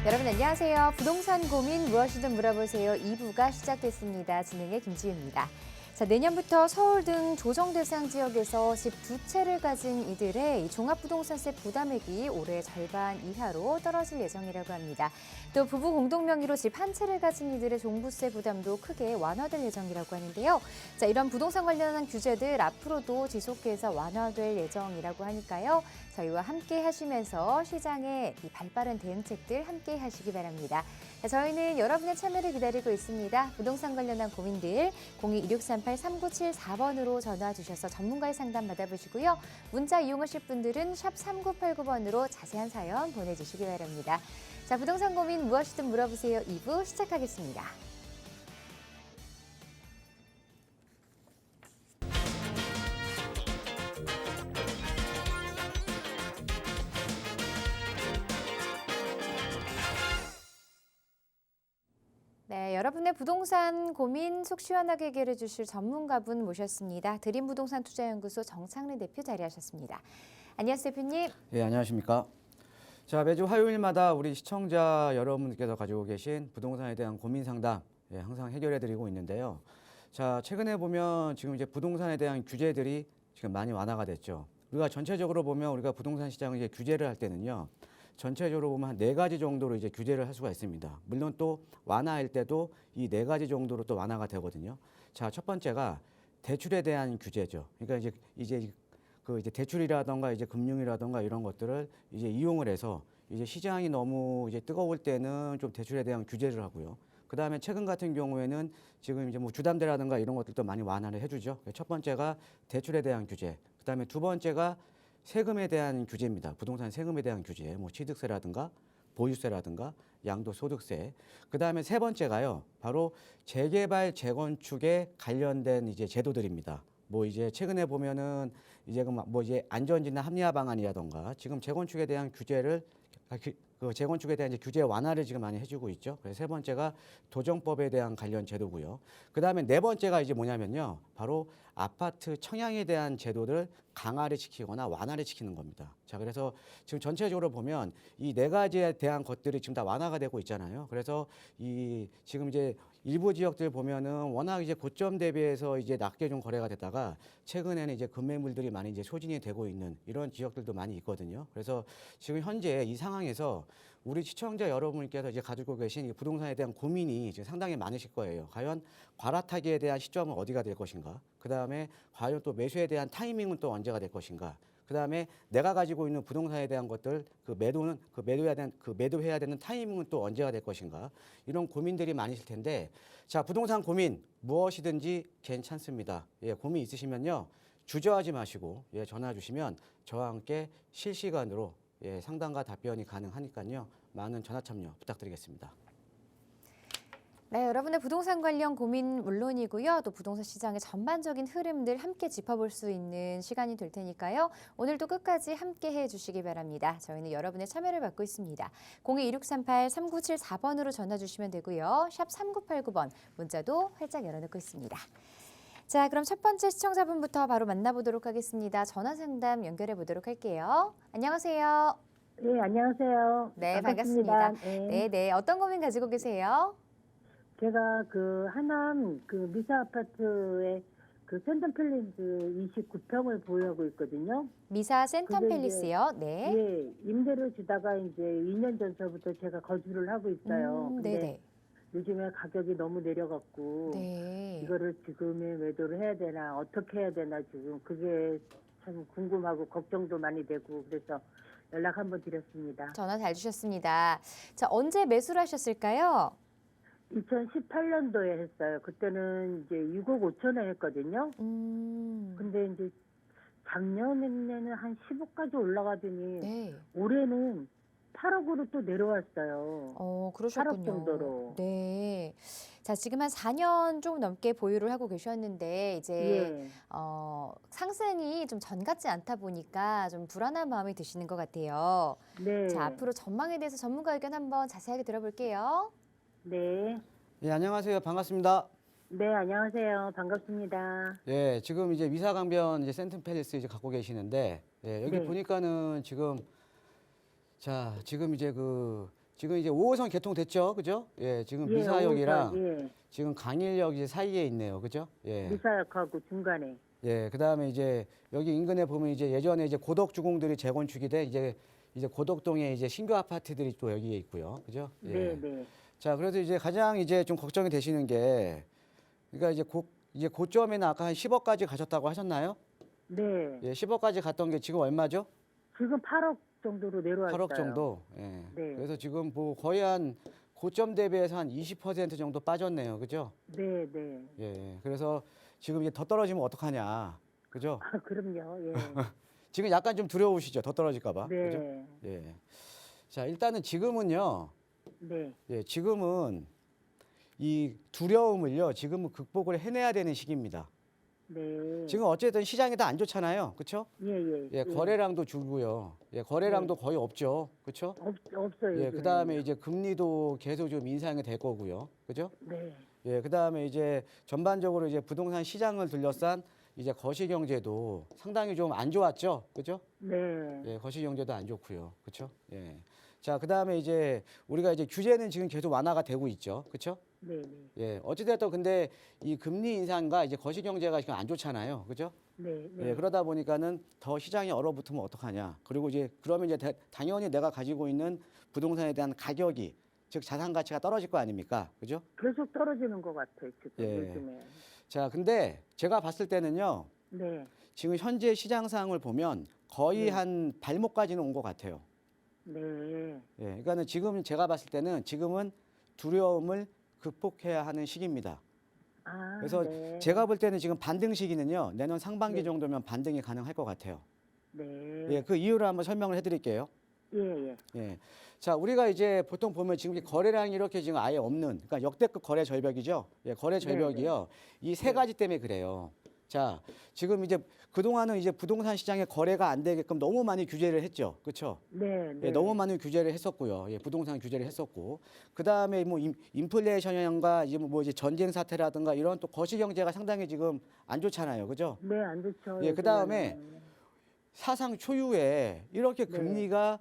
여러분 안녕하세요. 부동산 고민 무엇이든 물어보세요. 2부가 시작됐습니다. 진행의 김지윤입니다. 자, 내년부터 서울 등 조정 대상 지역에서 집 두 채를 가진 이들의 종합부동산세 부담액이 올해 절반 이하로 떨어질 예정이라고 합니다. 또 부부 공동 명의로 집 한 채를 가진 이들의 종부세 부담도 크게 완화될 예정이라고 하는데요. 자, 이런 부동산 관련한 규제들 앞으로도 지속해서 완화될 예정이라고 하니까요. 저희와 함께 하시면서 시장의 이 발빠른 대응책들 함께 하시기 바랍니다. 자, 저희는 여러분의 참여를 기다리고 있습니다. 부동산 관련한 고민들 02-2638-3974번으로 전화 주셔서 전문가의 상담 받아보시고요. 문자 이용하실 분들은 샵 3989번으로 자세한 사연 보내주시기 바랍니다. 자, 부동산 고민 무엇이든 물어보세요. 2부 시작하겠습니다. 네, 여러분의 부동산 고민 속 시원하게 해결해 주실 전문가분 모셨습니다. 드림부동산투자연구소 정창래 대표 자리하셨습니다. 안녕하세요, 대표님. 네, 안녕하십니까. 자, 매주 화요일마다 우리 시청자 여러분께서 가지고 계신 부동산에 대한 고민 상담 항상 해결해 드리고 있는데요. 자, 최근에 보면 지금 이제 부동산에 대한 규제들이 지금 많이 완화가 됐죠. 우리가 전체적으로 보면 우리가 부동산 시장을 이제 규제를 할 때는요. 전체적으로 보면 한 4가지 정도로 이제 규제를 할 수가 있습니다. 물론 또 완화할 때도 이 4가지 정도로 또 완화가 되거든요. 자, 첫 번째가 대출에 대한 규제죠. 그러니까 이제 대출이라던가 이제 금융이라던가 이런 것들을 이제 이용을 해서 이제 시장이 너무 이제 뜨거울 때는 좀 대출에 대한 규제를 하고요. 그 다음에 최근 같은 경우에는 지금 이제 뭐 주담대라든가 이런 것들도 많이 완화를 해주죠. 첫 번째가 대출에 대한 규제. 그 다음에 두 번째가 세금에 대한 규제입니다. 부동산 세금에 대한 규제, 뭐 취득세라든가 보유세라든가 양도소득세. 그 다음에 세 번째가요, 바로 재개발, 재건축에 관련된 이제 제도들입니다. 뭐 이제 최근에 보면은 이제 뭐 이제 안전진단 합리화 방안이라던가 지금 재건축에 대한 규제를 그 재건축에 대한 이제 규제 완화를 지금 많이 해주고 있죠. 그래서 세 번째가 도정법에 대한 관련 제도고요. 그 다음에 네 번째가 이제 뭐냐면요, 바로 아파트 청약에 대한 제도를 강화를 시키거나 완화를 시키는 겁니다. 자, 그래서 지금 전체적으로 보면 이 네 가지에 대한 것들이 지금 다 완화가 되고 있잖아요. 그래서 이 지금 이제 일부 지역들 보면은 워낙 이제 고점 대비해서 이제 낮게 좀 거래가 되다가 최근에는 이제 급매물들이 많이 이제 소진이 되고 있는 이런 지역들도 많이 있거든요. 그래서 지금 현재 이 상황에서 우리 시청자 여러분께서 이제 가지고 계신 이 부동산에 대한 고민이 지금 상당히 많으실 거예요. 과연 갈아타기에 대한 시점은 어디가 될 것인가? 그 다음에 과연 또 매수에 대한 타이밍은 또 언제가 될 것인가? 그 다음에 내가 가지고 있는 부동산에 대한 것들, 매도해야 되는 타이밍은 또 언제가 될 것인가? 이런 고민들이 많으실 텐데, 자, 부동산 고민 무엇이든지 괜찮습니다. 예, 고민 있으시면요, 주저하지 마시고 전화 주시면 저와 함께 실시간으로 상담과 답변이 가능하니까요, 많은 전화 참여 부탁드리겠습니다. 네, 여러분의 부동산 관련 고민 물론이고요. 또 부동산 시장의 전반적인 흐름들 함께 짚어볼 수 있는 시간이 될 테니까요. 오늘도 끝까지 함께 해주시기 바랍니다. 저희는 여러분의 참여를 받고 있습니다. 02-2638-3974번으로 전화 주시면 되고요. 샵 3989번 문자도 활짝 열어놓고 있습니다. 자, 그럼 첫 번째 시청자분부터 바로 만나보도록 하겠습니다. 전화 상담 연결해 보도록 할게요. 안녕하세요. 네, 안녕하세요. 네, 반갑습니다. 네. 네, 어떤 고민 가지고 계세요? 제가 그 하남 그 미사 아파트에 그 센텀팰리스 29평을 보유하고 있거든요. 미사 그게 센텀팰리스요. 네. 예, 임대를 주다가 이제 2년 전서부터 제가 거주를 하고 있어요. 근데 네네. 요즘에 가격이 너무 내려갖고 네. 이거를 지금에 매도를 해야 되나 어떻게 해야 되나 지금 그게 참 궁금하고 걱정도 많이 되고 그래서 연락 한번 드렸습니다. 전화 잘 주셨습니다. 자, 언제 매수를 하셨을까요? 2018년도에 했어요. 그때는 이제 6억 5천에 했거든요. 근데 이제 작년에는 한 10억까지 올라가더니 네. 올해는 8억으로 또 내려왔어요. 그러셨군요. 8억 정도로. 네. 자, 지금 한 4년 좀 넘게 보유를 하고 계셨는데 이제 예. 상승이 좀 전 같지 않다 보니까 좀 불안한 마음이 드시는 것 같아요. 네. 자, 앞으로 전망에 대해서 전문가 의견 한번 자세하게 들어볼게요. 네. 예, 안녕하세요. 반갑습니다. 네, 안녕하세요. 반갑습니다. 예, 지금 이제 미사강변 이제 센텀팰리스 이제 갖고 계시는데, 예, 여기 네. 보니까는 지금 지금 이제 지금 이제 5호선 개통됐죠, 그죠? 예, 지금 예, 미사역이랑 5호선, 예. 지금 강일역 이제 사이에 있네요, 그죠? 예. 미사역하고 중간에. 예, 그다음에 이제 여기 인근에 보면 이제 예전에 이제 고덕주공들이 재건축이 돼 이제 고덕동에 이제 신규 아파트들이 또 여기에 있고요, 그죠? 예. 네, 네. 자, 그래서 이제 가장 이제 좀 걱정이 되시는 게, 그러니까 이제 고점에는 아까 한 10억까지 가셨다고 하셨나요? 네. 예, 10억까지 갔던 게 지금 얼마죠? 지금 8억 정도로 내려왔어요. 8억 정도. 예. 네. 그래서 지금 뭐 거의 한 고점 대비해서 한 20% 정도 빠졌네요, 그죠? 네, 네. 예. 그래서 지금 이제 더 떨어지면 어떡하냐, 그죠? 아, 그럼요. 예. 지금 약간 좀 두려우시죠, 더 떨어질까봐, 그죠? 네. 예. 자, 일단은 지금은요, 네. 예, 지금은 이 두려움을요, 지금은 극복을 해내야 되는 시기입니다. 네. 지금 어쨌든 시장이 다 안 좋잖아요, 그렇죠? 예, 예. 예, 거래량도 줄고요, 예, 거래량도 거의 없죠, 그렇죠? 없어요. 예, 요즘에는. 그 다음에 이제 금리도 계속 좀 인상이 될 거고요, 그죠? 네. 예, 그 다음에 이제 전반적으로 이제 부동산 시장을 둘러싼 이제 거시 경제도 상당히 좀 안 좋았죠, 그죠? 네. 예, 거시 경제도 안 좋고요, 그렇죠? 예. 자, 그 다음에 이제 우리가 이제 규제는 지금 계속 완화가 되고 있죠, 그렇죠? 네, 네. 예, 어찌됐든 근데 이 금리 인상과 이제 거시 경제가 지금 안 좋잖아요, 그죠? 네. 네. 예, 그러다 보니까는 더 시장이 얼어붙으면 어떡하냐. 그리고 이제 그러면 이제 당연히 내가 가지고 있는 부동산에 대한 가격이 즉 자산 가치가 떨어질 거 아닙니까, 그죠? 계속 떨어지는 것 같아요. 지금 예. 요즘에. 자, 근데 제가 봤을 때는요, 네. 지금 현재 시장 상황을 보면 거의 네. 한 발목까지는 온 것 같아요. 네. 예, 그러니까는 지금 제가 봤을 때는 지금은 두려움을 극복해야 하는 시기입니다. 아, 그래서 네. 제가 볼 때는 지금 반등 시기는요, 내년 상반기 네. 정도면 반등이 가능할 것 같아요. 네. 예, 그 이유를 한번 설명을 해드릴게요. 예, 예. 예. 자, 우리가 이제 보통 보면 지금 거래량이 이렇게 지금 아예 없는, 그러니까 역대급 거래 절벽이죠. 예, 거래 절벽이요. 이 세 네. 가지 때문에 그래요. 자, 지금 이제 그동안은 이제 부동산 시장에 거래가 안 되게끔 너무 많이 규제를 했죠. 그렇죠? 네, 네. 예, 너무 많은 규제를 했었고요. 예, 부동산 규제를 했었고. 그다음에 뭐 인플레이션과 이제 뭐 이제 전쟁 사태라든가 이런 또 거시 경제가 상당히 지금 안 좋잖아요. 그죠? 네, 안 좋죠. 예, 그다음에 요즘에는. 사상 초유의 이렇게 네. 금리가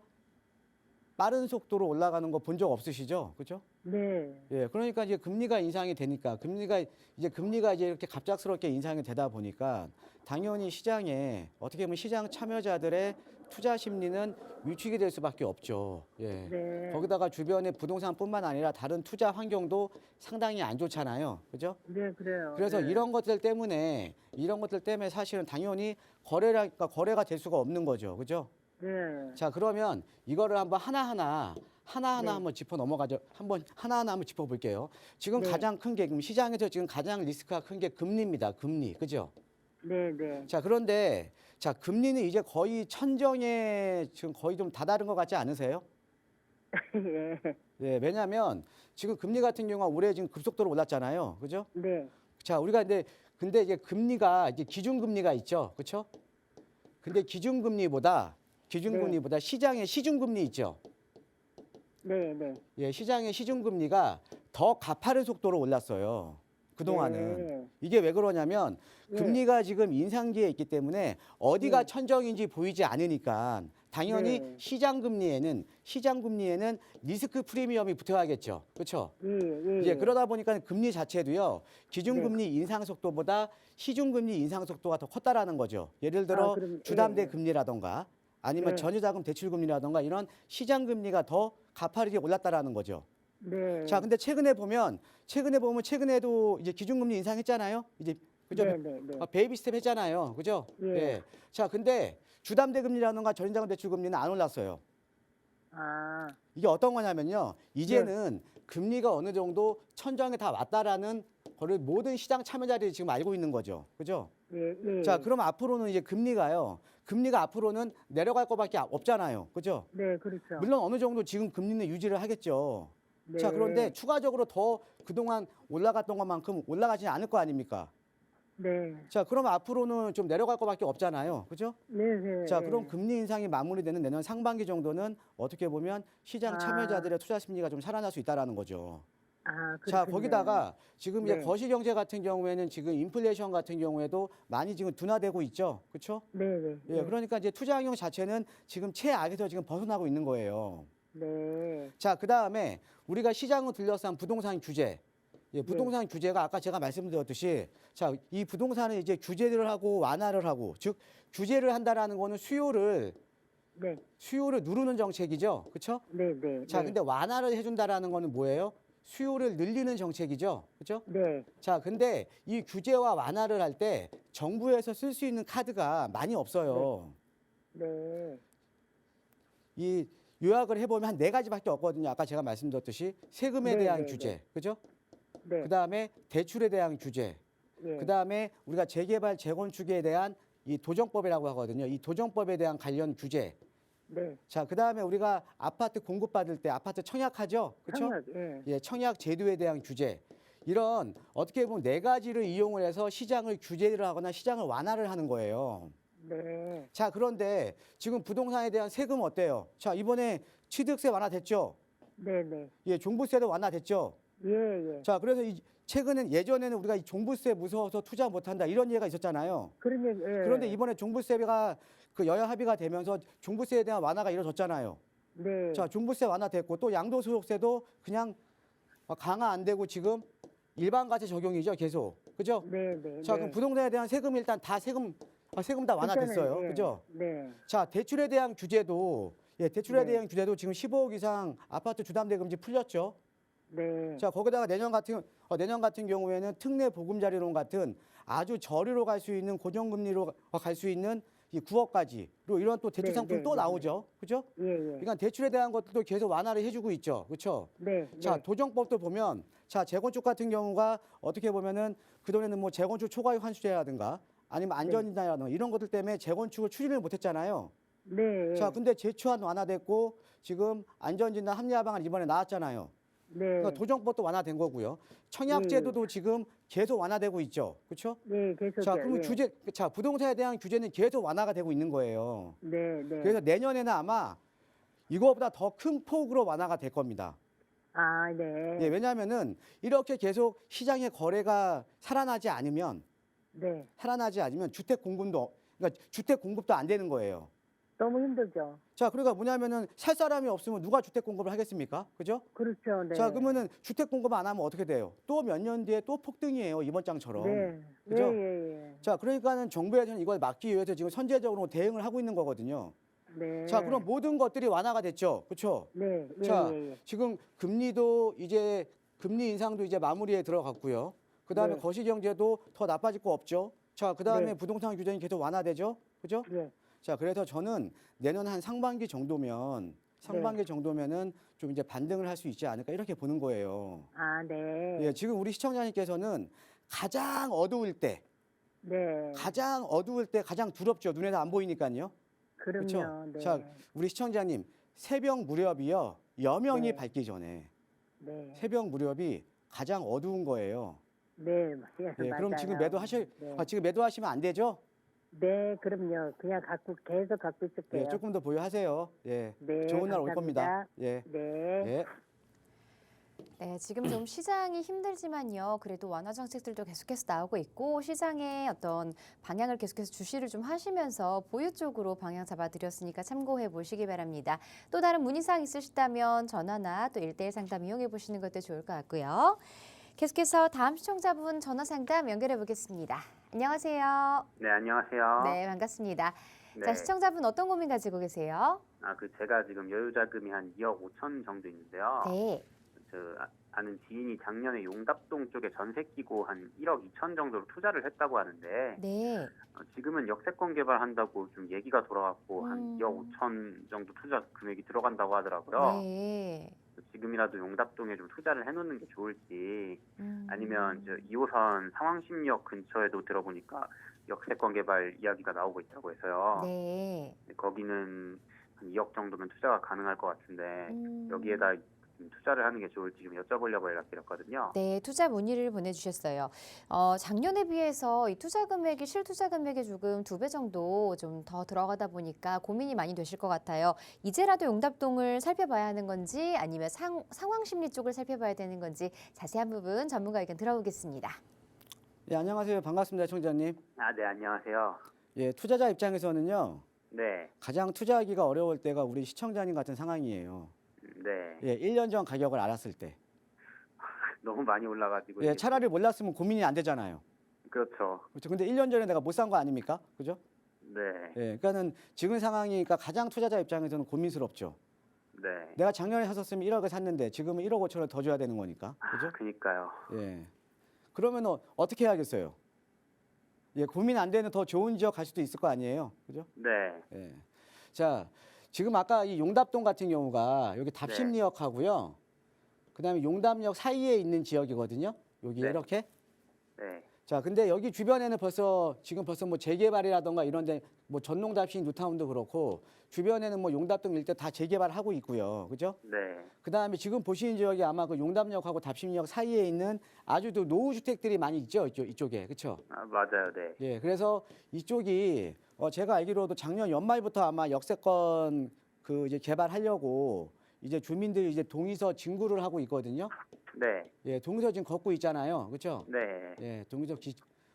빠른 속도로 올라가는 거 본 적 없으시죠? 그죠? 네. 예, 그러니까 이제 금리가 인상이 되니까 금리가 이제 이렇게 갑작스럽게 인상이 되다 보니까 당연히 시장에 어떻게 보면 시장 참여자들의 투자 심리는 위축이 될 수밖에 없죠. 예. 네. 거기다가 주변의 부동산뿐만 아니라 다른 투자 환경도 상당히 안 좋잖아요. 그죠? 네, 그래요. 그래서 네. 이런 것들 때문에 사실은 당연히 거래가 될 수가 없는 거죠. 그죠? 네. 자, 그러면 이거를 한번 하나하나 네. 한번 짚어 넘어가죠. 하나하나 한번 짚어 볼게요. 지금 네. 가장 큰 게 시장에서 지금 가장 리스크가 큰 게 금리입니다. 금리. 그죠? 네, 네. 자, 그런데 자, 금리는 이제 거의 천정에 지금 거의 좀 다다른 것 같지 않으세요? 예. 예, 왜냐하면 지금 금리 같은 경우가 올해 지금 급속도로 올랐잖아요. 그죠? 네. 자, 우리가 근데 이제 금리가 이제 기준금리가 있죠. 그렇죠? 근데 기준금리보다 시장의 시중금리 있죠. 네, 네. 예, 시장의 시중금리가 더 가파른 속도로 올랐어요. 그동안은. 네. 이게 왜 그러냐면 네. 금리가 지금 인상기에 있기 때문에 어디가 네. 천정인지 보이지 않으니까 당연히 네. 시장금리에는 리스크 프리미엄이 붙어야겠죠. 그렇죠? 예, 예. 이제 그러다 보니까 금리 자체도요. 기준금리 인상 속도보다 시중금리 인상 속도가 더 컸다라는 거죠. 예를 들어 그럼, 주담대 예, 예. 금리라던가 아니면 네. 전유자금 대출금리라던가 이런 시장금리가 더 가파르게 올랐다라는 거죠. 네. 자, 근데 최근에도 이제 기준금리 인상했잖아요. 이제 그죠? 네, 네, 네. 베이비 스텝 했잖아요. 그죠? 예. 자, 근데 주담대 금리라던가 전유자금 대출 금리는 안 올랐어요. 아, 이게 어떤 거냐면요. 이제는 네. 금리가 어느 정도 천정에 다 왔다라는 거를 모든 시장 참여자들이 지금 알고 있는 거죠. 그죠? 예, 예. 자, 그럼 앞으로는 이제 금리가 앞으로는 내려갈 거밖에 없잖아요. 그죠? 네, 그렇죠. 물론 어느 정도 지금 금리는 유지를 하겠죠. 네. 자, 그런데 추가적으로 더 그동안 올라갔던 것만큼 올라가지 않을 거 아닙니까? 네. 자, 그럼 앞으로는 좀 내려갈 거밖에 없잖아요. 그죠? 네, 네. 자, 네. 그럼 금리 인상이 마무리되는 내년 상반기 정도는 어떻게 보면 시장 아. 참여자들의 투자 심리가 좀 살아날 수 있다라는 거죠. 아, 자, 그렇군요. 거기다가 지금 이제 네. 거시 경제 같은 경우에는 지금 인플레이션 같은 경우에도 많이 지금 둔화되고 있죠. 그렇죠? 네, 네. 예, 네. 그러니까 이제 투자 환경 자체는 지금 최악에서 지금 벗어나고 있는 거예요. 네. 자, 그다음에 우리가 시장을 둘러싼 부동산 규제. 예, 부동산 규제가 아까 제가 말씀드렸듯이 자, 이 부동산을 이제 규제를 하고 완화를 하고 즉 규제를 한다라는 거는 네. 수요를 누르는 정책이죠. 그렇죠? 네, 네. 자, 네. 근데 완화를 해준다라는 거는 뭐예요? 수요를 늘리는 정책이죠. 그렇죠? 네. 자, 근데 이 규제와 완화를 할 때 정부에서 쓸 수 있는 카드가 많이 없어요. 네. 이 요약을 해보면 한 네 가지밖에 없거든요. 아까 제가 말씀드렸듯이 세금에 네, 대한 네, 규제, 네. 그죠? 네. 그다음에 대출에 대한 규제, 예. 그다음에 우리가 재개발 재건축에 대한 이 도정법이라고 하거든요. 이 도정법에 대한 관련 규제. 네. 자, 그다음에 우리가 아파트 공급받을 때 아파트 청약하죠, 그렇죠? 청약, 예. 예, 청약 제도에 대한 규제. 이런 어떻게 보면 네 가지를 이용을 해서 시장을 규제를 하거나 시장을 완화를 하는 거예요. 네. 자, 그런데 지금 부동산에 대한 세금 어때요? 자, 이번에 취득세 완화됐죠? 네, 네. 예, 종부세도 완화됐죠? 예, 예. 자, 그래서 최근엔 예전에는 우리가 이 종부세 무서워서 투자 못한다 이런 얘기가 있었잖아요. 그런 얘기, 예. 그런데 이번에 종부세가 그 여야 합의가 되면서 종부세에 대한 완화가 이루어졌잖아요. 네. 자, 종부세 완화됐고 또 양도소득세도 그냥 강화 안 되고 지금 일반과세 적용이죠, 계속. 그죠? 네, 네. 자, 네. 그럼 부동산에 대한 세금이 일단 다 세금 다 완화됐어요. 일단은, 예. 그죠? 네. 자, 대출에 대한 규제도 대출에 네. 대한 규제도 지금 15억 이상 아파트 주담대금지 풀렸죠. 네. 자, 거기다가 내년 같은 경우에는 특례 보금자리론 같은 아주 저리로 갈 수 있는 고정금리로 갈 수 있는 이 9억까지로 이런 또 대출 네, 상품이 네, 또 네, 나오죠. 그죠? 예, 예. 그러니까 대출에 대한 것들도 계속 완화를 해주고 있죠. 그렇죠? 네. 자, 네. 도정법도 보면 자, 재건축 같은 경우가 어떻게 보면은 그동안에는 뭐 재건축 초과이익 환수제라든가 아니면 안전인단이라든가 이런 것들 때문에 재건축을 추진을 못 했잖아요. 네. 자, 근데 제초안 완화됐고 지금 안전진단 합리화 방안 이번에 나왔잖아요. 네. 그러니까 도정법도 완화된 거고요. 청약제도도 지금 계속 완화되고 있죠. 그렇죠? 네, 계속. 자, 그러면 예. 부동산에 대한 규제는 계속 완화가 되고 있는 거예요. 네, 네. 그래서 내년에는 아마 이거보다 더 큰 폭으로 완화가 될 겁니다. 아, 네. 예, 왜냐하면은 이렇게 계속 시장의 거래가 살아나지 않으면 네. 주택 공급도 안 되는 거예요. 너무 힘들죠. 자, 그러니까 뭐냐면은 살 사람이 없으면 누가 주택 공급을 하겠습니까? 그죠? 그렇죠. 네. 자, 그러면은 주택 공급 안 하면 어떻게 돼요? 또 몇 년 뒤에 또 폭등이에요. 이번 장처럼. 네. 그죠? 예, 예, 예. 자, 그러니까는 정부에서는 이걸 막기 위해서 지금 선제적으로 대응을 하고 있는 거거든요. 네. 자, 그럼 모든 것들이 완화가 됐죠. 그렇죠? 네. 예, 자, 예, 예. 지금 금리 인상도 이제 마무리에 들어갔고요. 그다음에 네. 거시경제도 더 나빠질 거 없죠. 자, 그다음에 네. 부동산 규제는 계속 완화되죠. 그죠? 예. 자, 그래서 저는 내년 한 상반기 정도면은 좀 이제 반등을 할 수 있지 않을까 이렇게 보는 거예요. 아, 네. 예, 지금 우리 시청자님께서는 가장 어두울 때, 네. 가장 두렵죠. 눈에서 안 보이니까요. 그럼요. 그렇죠? 네. 자, 우리 시청자님, 새벽 무렵이요. 여명이 네. 밝기 전에 네. 새벽 무렵이 가장 어두운 거예요. 네. 예, 예, 그럼 맞아요. 지금 네. 지금 매도하시면 안 되죠? 네, 그럼요. 그냥 계속 갖고 있을게요. 예, 조금 더 보유하세요. 예, 네, 좋은 날 올 감사합니다. 겁니다. 예, 네. 예. 네, 지금 좀 시장이 힘들지만요. 그래도 완화 정책들도 계속해서 나오고 있고 시장의 어떤 방향을 계속해서 주시를 좀 하시면서 보유 쪽으로 방향 잡아드렸으니까 참고해 보시기 바랍니다. 또 다른 문의사항 있으시다면 전화나 또 1:1 상담 이용해 보시는 것도 좋을 것 같고요. 계속해서 다음 시청자분 전화 상담 연결해 보겠습니다. 안녕하세요. 네, 안녕하세요. 네, 반갑습니다. 네. 자, 시청자분 어떤 고민 가지고 계세요? 제가 지금 여유 자금이 한 2억 5천 정도 있는데요. 네. 아는 지인이 작년에 용답동 쪽에 전세 끼고 한 1억 2천 정도로 투자를 했다고 하는데, 네. 지금은 역세권 개발한다고 좀 얘기가 돌아왔고, 한 2억 5천 정도 투자 금액이 들어간다고 하더라고요. 네. 지금이라도 용답동에 좀 투자를 해놓는 게 좋을지, 음. 아니면 2호선 상황심리역 근처에도 들어보니까 역세권 개발 이야기가 나오고 있다고 해서요. 네. 거기는 한 2억 정도면 투자가 가능할 것 같은데 여기에다 좀 투자를 하는 게 좋을지 좀 여쭤보려고 연락드렸거든요. 네, 투자 문의를 보내주셨어요. 작년에 비해서 이 투자 금액이 실투자 금액이 조금 2배 정도 좀 더 들어가다 보니까 고민이 많이 되실 것 같아요. 이제라도 용답동을 살펴봐야 하는 건지 아니면 상황 심리 쪽을 살펴봐야 되는 건지 자세한 부분 전문가 의견 들어보겠습니다. 예, 안녕하세요. 반갑습니다, 청자님. 네, 안녕하세요. 예, 투자자 입장에서는요. 네. 가장 투자하기가 어려울 때가 우리 시청자님 같은 상황이에요. 네. 예, 1년 전 가격을 알았을 때. 너무 많이 올라가지고. 예, 이게 차라리 몰랐으면 고민이 안 되잖아요. 그렇죠. 그렇죠. 근데 1년 전에 내가 못 산 거 아닙니까? 그죠? 네. 예, 그러니까는 지금 상황이니까 가장 투자자 입장에서는 고민스럽죠. 네. 내가 작년에 샀었으면 1억에 샀는데 지금은 1억 5천을 더 줘야 되는 거니까. 그죠? 그니까요. 예. 그러면 어떻게 해야겠어요? 예, 고민 안 되는 더 좋은 지역 갈 수도 있을 거 아니에요. 그죠? 네. 예. 자, 지금 아까 이 용답동 같은 경우가 여기 답심리역하고요. 그다음에 용담역 사이에 있는 지역이거든요. 여기 네. 이렇게. 네. 자, 근데 여기 주변에는 지금 벌써 뭐 재개발이라던가 이런데 뭐 전농답신 뉴타운도 그렇고 주변에는 뭐 용답동 일대 다 재개발하고 있고요. 그죠? 네. 그다음에 지금 보시는 지역이 아마 그 용담역하고 답심역 사이에 있는 아주 또 노후 주택들이 많이 있죠. 이쪽에. 그렇죠? 맞아요. 네. 예. 그래서 이쪽이 제가 알기로도 작년 연말부터 아마 역세권 그 이제 개발하려고 이제 주민들이 이제 동의서 진구를 하고 있거든요. 네. 예, 동의서 지금 걷고 있잖아요. 그렇죠? 네. 예, 동의서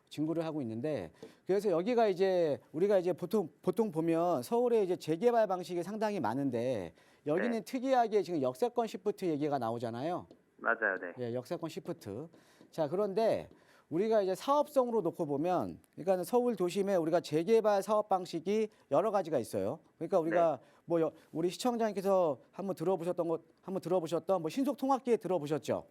진구를 하고 있는데 그래서 여기가 이제 우리가 이제 보통 보면 서울에 이제 재개발 방식이 상당히 많은데 여기는 네. 특이하게 지금 역세권 시프트 얘기가 나오잖아요. 맞아요. 네. 예, 역세권 시프트. 자, 그런데 우리가 이제 사업성으로 놓고 보면, 그러니까 서울 도심에 우리가 재개발 사업 방식이 여러 가지가 있어요. 그러니까 우리가 뭐 우리 시청자님께서 한번 들어보셨던 뭐 신속 통학기획 들어보셨죠?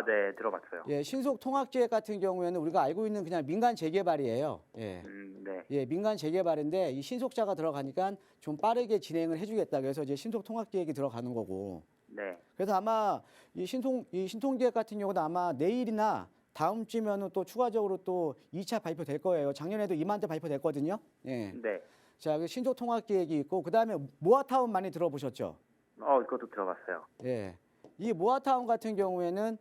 네. 들어봤어요. 예, 신속 통학기획 같은 경우에는 우리가 알고 있는 그냥 민간 재개발이에요. 예. 네. 예, 민간 재개발인데 이 신속자가 들어가니까 좀 빠르게 진행을 해주겠다. 그래서 이제 신속 통학기획이 들어가는 거고. 네. 그래서 아마 이 신통기획 같은 경우도 아마 내일이나 다음 주면은 또 추가적으로 또 2차 발표될 거예요. 작년에도 이맘때 발표됐거든요. 예. 네. 자, 그 신속 통합 계획이 있고 그다음에 모아타운 많이 들어보셨죠? 그것도 들어봤어요. 예. 이 모아타운 같은 경우에는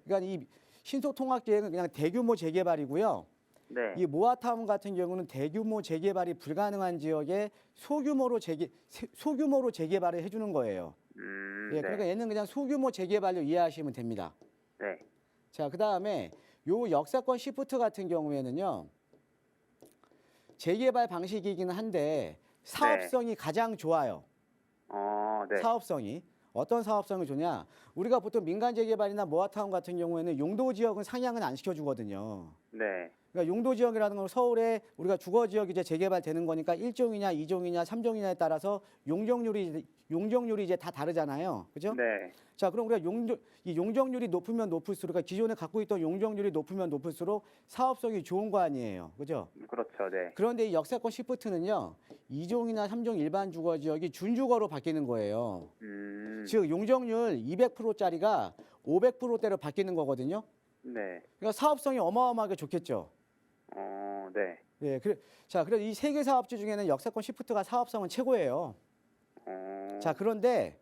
그러니까 이 신속 통합 계획은 그냥 대규모 재개발이고요. 네. 이 모아타운 같은 경우는 대규모 재개발이 불가능한 지역에 소규모로 재개발을 해주는 거예요. 예, 네. 그러니까 얘는 그냥 소규모 재개발로 이해하시면 됩니다. 네. 자, 그다음에 요 역세권 시프트 같은 경우에는요. 재개발 방식이긴 한데 사업성이 가장 좋아요. 네. 사업성이. 어떤 사업성이 좋냐? 우리가 보통 민간 재개발이나 모아타운 같은 경우에는 용도 지역은 상향은 안 시켜주거든요. 네. 그러니까 용도 지역이라는 건 서울에 우리가 주거 지역이 이제 재개발되는 거니까 1종이냐 2종이냐 3종이냐에 따라서 용적률이 이제 다 다르잖아요. 그죠? 네. 자, 그럼 우리가 이 용적률이 높으면 높을수록, 그러니까 기존에 갖고 있던 용적률이 높으면 높을수록 사업성이 좋은 거 아니에요. 그죠? 그렇죠. 네. 그런데 이 역세권 시프트는요, 2종이나 3종 일반 주거 지역이 준주거로 바뀌는 거예요. 즉, 용적률 200%짜리가 500%대로 바뀌는 거거든요. 네. 그러니까 사업성이 어마어마하게 좋겠죠. 네. 예, 자, 그래서 이 세 개 사업지 중에는 역세권 시프트가 사업성은 최고예요. 자, 그런데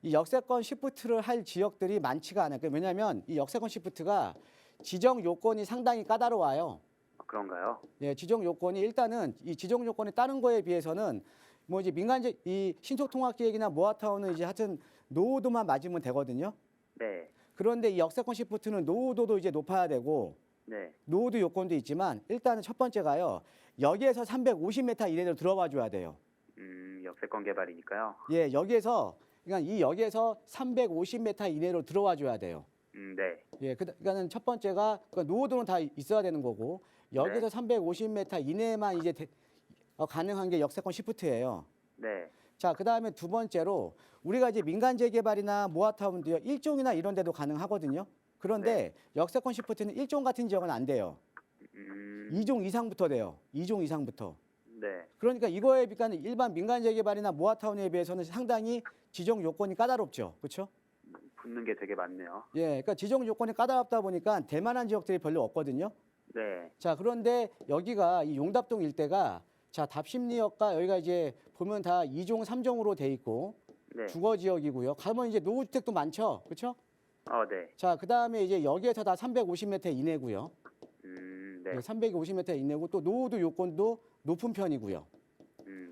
이 역세권 시프트를 할 지역들이 많지가 않아요. 왜냐하면 이 역세권 시프트가 지정 요건이 상당히 까다로워요. 그런가요? 예, 지정 요건이 일단은 이 지정 요건이 다른 거에 비해서는 뭐 이제 이 신속 통합 기획이나 모아타운은 이제 하여튼 노후도만 맞으면 되거든요. 네. 그런데 이 역세권 시프트는 노후도도 이제 높아야 되고 네. 노후도 요건도 있지만 일단은 첫 번째가요. 여기에서 350m 이내로 들어와 줘야 돼요. 역세권 개발이니까요. 예, 그러니까 이 역에서 350m 이내로 들어와 줘야 돼요. 네. 예, 그러니까는 첫 번째가 그러니까 노후도는 다 있어야 되는 거고 여기서 350m 이내만 이제 가능한 게 역세권 시프트예요. 네. 자, 그다음에 두 번째로 우리가 이제 민간 재개발이나 모아타운도요 1종이나 이런 데도 가능하거든요. 그런데 역세권 시프트는 1종 같은 지역은 안 돼요. 2종 이상부터 돼요. 2종 이상부터. 네. 그러니까 이거에 비하면 일반 민간 재개발이나 모아타운에 비해서는 상당히 지정 요건이 까다롭죠. 그렇죠? 붙는 게 되게 많네요. 예, 그러니까 지정 요건이 까다롭다 보니까 될 만한 지역들이 별로 없거든요. 네. 자, 그런데 여기가 이 용답동 일대가 자, 답심리역과 여기가 이제 보면 다 2종, 3종으로 돼 있고 네. 주거 지역이고요. 가면 이제 노후 주택도 많죠. 그렇죠? 네. 자, 그다음에 이제 여기에서 다 350m 이내고요. 네. 350m 이내고 또 노후도 요건도 높은 편이고요.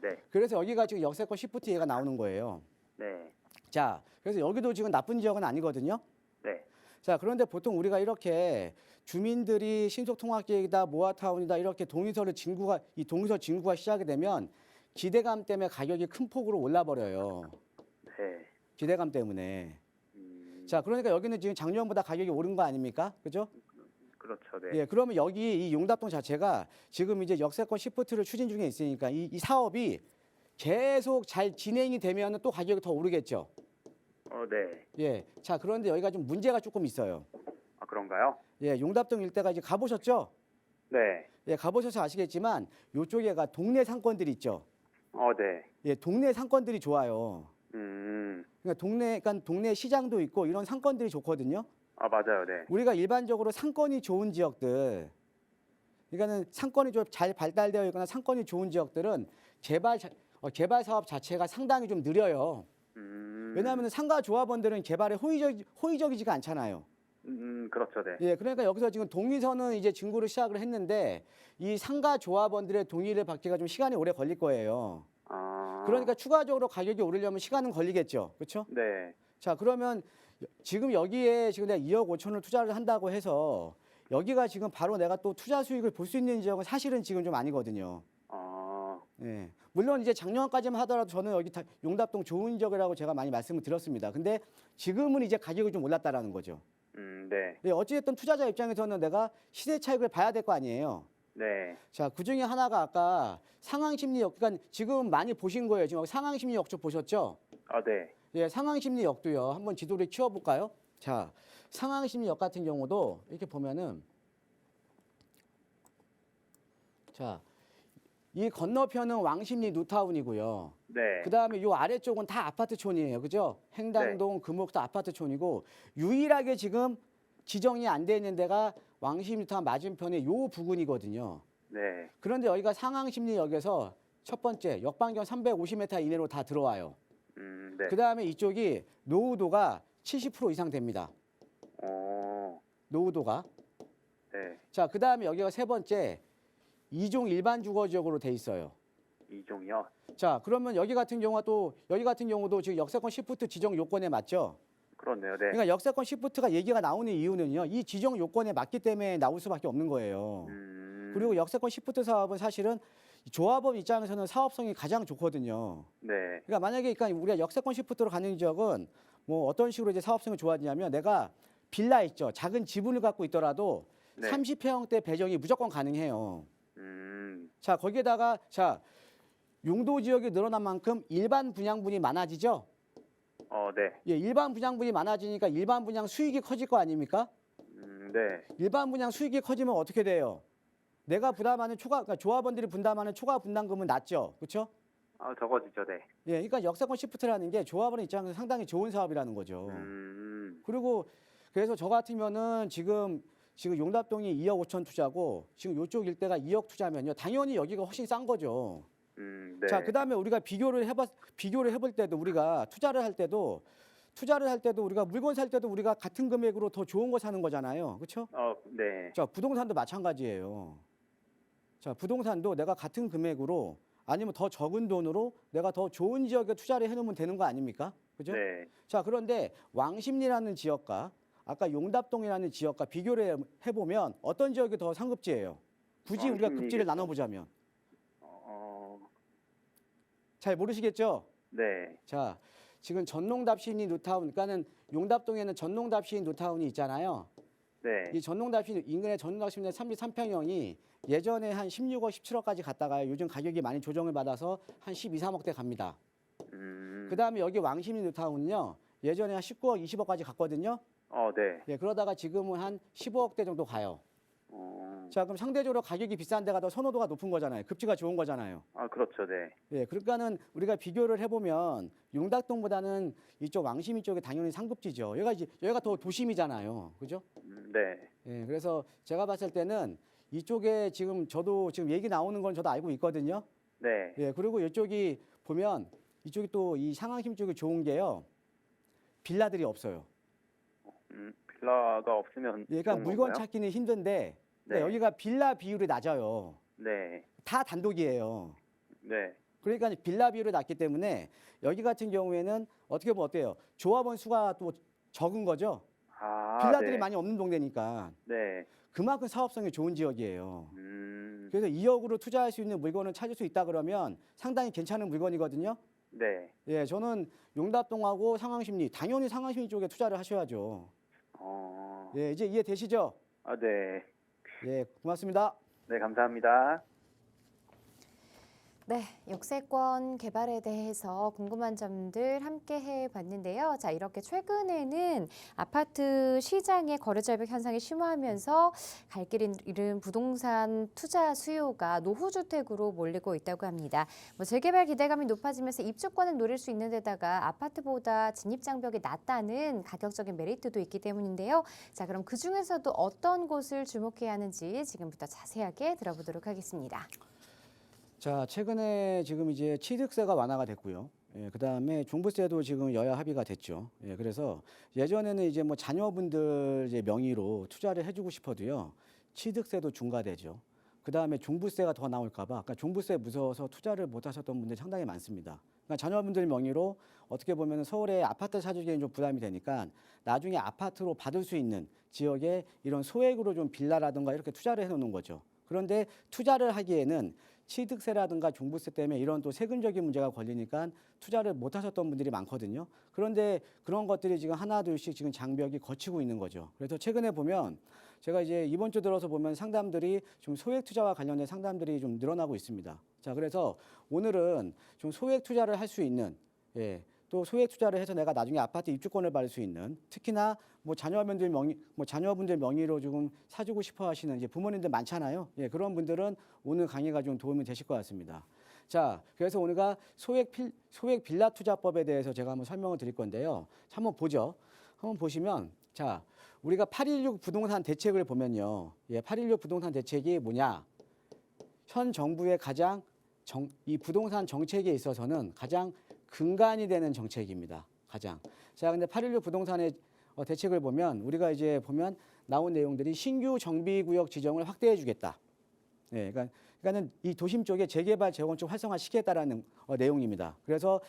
네. 그래서 여기가 지금 역세권 시프트 얘가 나오는 거예요. 네. 자, 그래서 여기도 지금 나쁜 지역은 아니거든요. 네. 자, 그런데 보통 우리가 이렇게 주민들이 신속통합계획이다, 모아타운이다 이렇게 동의서 진구가 시작이 되면 기대감 때문에 가격이 큰 폭으로 올라버려요. 네. 기대감 때문에. 음, 자, 그러니까 여기는 지금 작년보다 가격이 오른 거 아닙니까? 그죠? 그렇죠. 네. 예, 그러면 여기 이 용답동 자체가 지금 이제 역세권 시프트를 추진 중에 있으니까 이 사업이 계속 잘 진행이 되면 또 가격이 더 오르겠죠. 네. 예. 자, 그런데 여기가 좀 문제가 조금 있어요. 아, 그런가요? 예, 용답동 일대가 이제 가보셨죠? 네. 예, 가보셔서 아시겠지만 요쪽에가 동네 상권들이 있죠. 네. 예, 동네 상권들이 좋아요. 음, 그러니까 동네 시장도 있고 이런 상권들이 좋거든요. 아, 맞아요. 네. 우리가 일반적으로 상권이 좋은 지역들, 그러니까는 상권이 좀 잘 발달되어 있거나 상권이 좋은 지역들은 개발 사업 자체가 상당히 좀 느려요. 왜냐하면 상가 조합원들은 개발에 호의적이지가 않잖아요. 그렇죠. 네. 예, 그러니까 여기서 지금 동의서는 이제 증구를 시작을 했는데 이 상가 조합원들의 동의를 받기가 좀 시간이 오래 걸릴 거예요. 아, 그러니까 추가적으로 가격이 오르려면 시간은 걸리겠죠. 그렇죠? 네. 자, 그러면 지금 여기에 지금 내가 2억 5천을 투자를 한다고 해서 여기가 지금 바로 내가 또 투자 수익을 볼 수 있는 지역은 사실은 지금 좀 아니거든요. 예. 물론 이제 작년까지만 하더라도 저는 여기 용답동 좋은 지역이라고 제가 많이 말씀을 드렸습니다. 근데 지금은 이제 가격이 좀 올랐다라는 거죠. 네. 예, 어찌됐든 투자자 입장에서는 내가 시세 차익을 봐야 될 거 아니에요. 네. 자, 그 중에 하나가 아까 상황심리역, 그러니까 지금 많이 보신 거예요. 지금 상황심리역 쪽 보셨죠? 아, 네. 예, 상황심리역도요. 한번 지도를 키워볼까요? 자, 상황심리역 같은 경우도 이렇게 보면은, 자, 이 건너편은 왕십리 뉴타운이고요. 네. 그 다음에 요 아래쪽은 다 아파트촌이에요. 그죠? 행당동, 금옥도 아파트촌이고, 유일하게 지금 지정이 안 돼 있는 데가 왕십리 뉴타운 맞은편의 요 부근이거든요. 네. 그런데 여기가 상황심리역에서 첫 번째 역반경 350m 이내로 다 들어와요. 네. 그 다음에 이쪽이 노후도가 70% 이상 됩니다. 노후도가. 네. 자, 그 다음에 여기가 세 번째 2종 일반 주거 지역으로 돼 있어요. 이종이요? 자, 그러면 여기 같은 경우도 지금 역세권 시프트 지정 요건에 맞죠? 그렇네요. 네. 그러니까 역세권 시프트가 얘기가 나오는 이유는요. 이 지정 요건에 맞기 때문에 나올 수밖에 없는 거예요. 그리고 역세권 시프트 사업은 사실은 조합원 입장에서는 사업성이 가장 좋거든요. 네. 그러니까 만약에 그러니까 우리가 역세권 시프트로 가는 지역은 뭐 어떤 식으로 이제 사업성이 좋아지냐면 내가 빌라 있죠. 작은 지분을 갖고 있더라도 네. 30평대 배정이 무조건 가능해요. 음, 자, 거기에다가 자, 용도 지역이 늘어난 만큼 일반 분양분이 많아지죠. 네. 예, 일반 분양분이 많아지니까 일반 분양 수익이 커질 거 아닙니까? 네. 일반 분양 수익이 커지면 어떻게 돼요? 내가 부담하는 그러니까 조합원들이 분담하는 초과 분담금은 낮죠. 그렇죠? 아, 적어지죠. 네. 예, 그러니까 역세권 시프트라는 게 조합원 입장에서 상당히 좋은 사업이라는 거죠. 그리고 그래서 저 같으면은 지금 용답동이 2억 5천 투자고 지금 이쪽 일대가 2억 투자면요. 당연히 여기가 훨씬 싼 거죠. 네. 자, 그다음에 우리가 비교를 해볼 때도 우리가 투자를 할 때도 우리가 물건 살 때도 우리가 같은 금액으로 더 좋은 거 사는 거잖아요. 그렇죠? 네. 자, 부동산도 마찬가지예요. 자, 부동산도 내가 같은 금액으로 아니면 더 적은 돈으로 내가 더 좋은 지역에 투자를 해놓으면 되는 거 아닙니까? 그죠? 네. 자, 그런데 왕십리라는 지역과 아까 용답동이라는 지역과 비교를 해보면 어떤 지역이 더 상급지예요? 굳이 우리가 왕십리겠죠. 급지를 나눠보자면. 잘 모르시겠죠? 네. 자, 지금 전농답시니 뉴타운, 그러니까는 용답동에는 전농답시니 뉴타운이 있잖아요. 네. 이 전농답시 인근의 전농답시니 33평형이 예전에 한 16억, 17억까지 갔다가 요즘 가격이 많이 조정을 받아서 한 12, 3억대 갑니다. 그다음에 여기 왕십리 뉴타운은요. 예전에 한 19억, 20억까지 갔거든요. 네. 예, 그러다가 지금은 한 15억대 정도 가요. 자, 그럼 상대적으로 가격이 비싼 데가 더 선호도가 높은 거잖아요. 급지가 좋은 거잖아요. 아, 그렇죠. 네. 예, 그러니까는 우리가 비교를 해보면 용답동보다는 이쪽 왕십리 쪽이 당연히 상급지죠. 여기가 더 도심이잖아요. 그죠? 네. 예, 그래서 제가 봤을 때는 이쪽에 저도 지금 얘기 나오는 건 저도 알고 있거든요. 네. 예, 그리고 이쪽이 보면 이쪽이 또 이 상황심 쪽이 좋은 게요. 빌라들이 없어요. 빌라가 없으면 예, 그러니까 좋은 물건 건가요? 찾기는 힘든데 네. 여기가 빌라 비율이 낮아요. 네. 다 단독이에요. 네. 그러니까 빌라 비율이 낮기 때문에 여기 같은 경우에는 어떻게 보면 어때요? 조합원 수가 또 적은 거죠. 아, 빌라들이 네. 많이 없는 동네니까 네. 그만큼 사업성이 좋은 지역이에요. 음, 그래서 2억으로 투자할 수 있는 물건을 찾을 수 있다 그러면 상당히 괜찮은 물건이거든요. 네. 예, 저는 용답동하고 상황심리, 당연히 상황심리 쪽에 투자를 하셔야죠. 예, 이제 이해되시죠? 네. 예, 고맙습니다. 네, 감사합니다. 네, 역세권 개발에 대해서 궁금한 점들 함께 해봤는데요. 자, 이렇게 최근에는 아파트 시장의 거래절벽 현상이 심화하면서 갈 길 잃은 부동산 투자 수요가 노후주택으로 몰리고 있다고 합니다. 재개발 기대감이 높아지면서 입주권을 노릴 수 있는 데다가 아파트보다 진입장벽이 낮다는 가격적인 메리트도 있기 때문인데요. 자, 그럼 그중에서도 어떤 곳을 주목해야 하는지 지금부터 자세하게 들어보도록 하겠습니다. 자, 최근에 지금 이제 취득세가 완화가 됐고요. 예, 그다음에 종부세도 지금 여야 합의가 됐죠. 예, 그래서 예전에는 이제 뭐 자녀분들 이제 명의로 투자를 해주고 싶어도요, 취득세도 중과되죠. 그다음에 종부세가 더 나올까봐, 그러니까 종부세 무서워서 투자를 못 하셨던 분들이 상당히 많습니다. 그러니까 자녀분들 명의로 어떻게 보면 서울에 아파트 사주기에는 좀 부담이 되니까 나중에 아파트로 받을 수 있는 지역에 이런 소액으로 좀 빌라라든가 이렇게 투자를 해놓는 거죠. 그런데 투자를 하기에는 취득세라든가 종부세 때문에 이런 또 세금적인 문제가 걸리니까 투자를 못 하셨던 분들이 많거든요. 그런데 그런 것들이 지금 하나 둘씩 지금 장벽이 거치고 있는 거죠. 그래서 최근에 보면 제가 이제 이번 주 들어서 보면 상담들이 좀 소액 투자와 관련된 상담들이 좀 늘어나고 있습니다. 자, 그래서 오늘은 좀 소액 투자를 할 수 있는, 예, 또 소액 투자를 해서 내가 나중에 아파트 입주권을 받을 수 있는, 특히나 뭐 자녀분들 명의로 조금 사주고 싶어 하시는 이제 부모님들 많잖아요. 예, 그런 분들은 오늘 강의가 좀 도움이 되실 것 같습니다. 자, 그래서 오늘가 소액 빌라 투자법에 대해서 제가 한번 설명을 드릴 건데요. 자, 한번 보죠. 한번 보시면, 자, 우리가 8.16 부동산 대책을 보면요. 예, 8.16 부동산 대책이 뭐냐? 현 정부의 가장 이 부동산 정책에 있어서는 가장 근간이 되는 정책입니다. 가장. 자, 근데 8.16 부동산의 대책을 보면 우리가 이제 보면 나온 내용들이 신규 정비구역 지정을 확대해 주겠다. 네, 그러니까는 이 도심 쪽에 재개발 재건축 활성화시키겠다라는 내용입니다. 그래서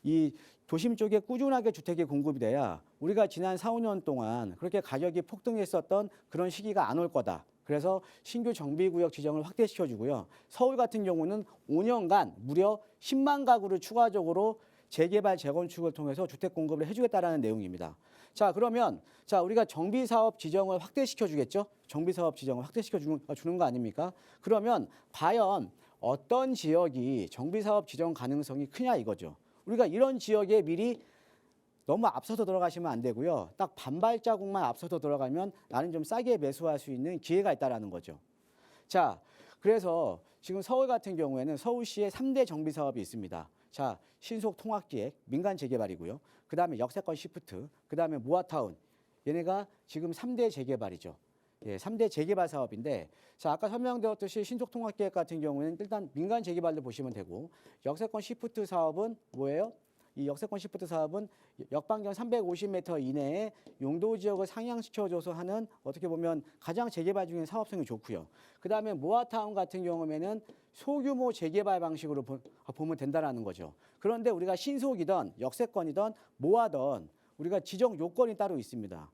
이 도심 쪽에 꾸준하게 주택이 공급이 돼야 우리가 지난 4, 5년 동안 그렇게 가격이 폭등했었던 그런 시기가 안 올 거다. 그래서 신규 정비구역 지정을 확대시켜주고요. 서울 같은 경우는 5년간 무려 10만 가구를 추가적으로 재개발 재건축을 통해서 주택 공급을 해주겠다라는 내용입니다. 자, 그러면 우리가 정비사업 지정을 확대시켜주겠죠? 정비사업 지정을 확대시켜주는 거 아닙니까? 그러면 과연 어떤 지역이 정비사업 지정 가능성이 크냐 이거죠. 우리가 이런 지역에 미리 너무 앞서서 들어가시면 안 되고요. 딱 반발자국만 앞서서 들어가면 나는 좀 싸게 매수할 수 있는 기회가 있다라는 거죠. 자, 그래서 지금 서울 같은 경우에는 서울시에 3대 정비 사업이 있습니다. 자, 신속 통합기획, 민간 재개발이고요. 그다음에 역세권 시프트, 그다음에 모아타운. 얘네가 지금 3대 재개발이죠. 예, 3대 재개발 사업인데, 자, 아까 설명드렸듯이 신속 통합기획 같은 경우에는 일단 민간 재개발로 보시면 되고, 역세권 시프트 사업은 뭐예요? 이 역세권 시프트 사업은 역반경 350m 이내에 용도 지역을 상향시켜줘서 하는 어떻게 보면 가장 재개발 중에 사업성이 좋고요. 그다음에 모아타운 같은 경우에는 소규모 재개발 방식으로 보면 된다라는 거죠. 그런데 우리가 신속이든 역세권이든 모아든 우리가 지정 요건이 따로 있습니다.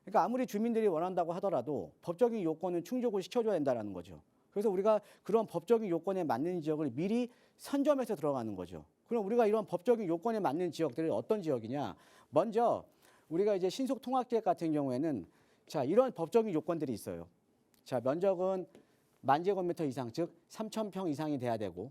그러니까 아무리 주민들이 원한다고 하더라도 법적인 요건은 충족을 시켜줘야 된다라는 거죠. 그래서 우리가 그런 법적인 요건에 맞는 지역을 미리 선점해서 들어가는 거죠. 그럼 우리가 이런 법적인 요건에 맞는 지역들이 어떤 지역이냐? 먼저 우리가 이제 신속 통합계획 같은 경우에는 자, 이런 법적인 요건들이 있어요. 자, 면적은 10,000제곱미터 이상, 즉 3,000평 이상이 돼야 되고,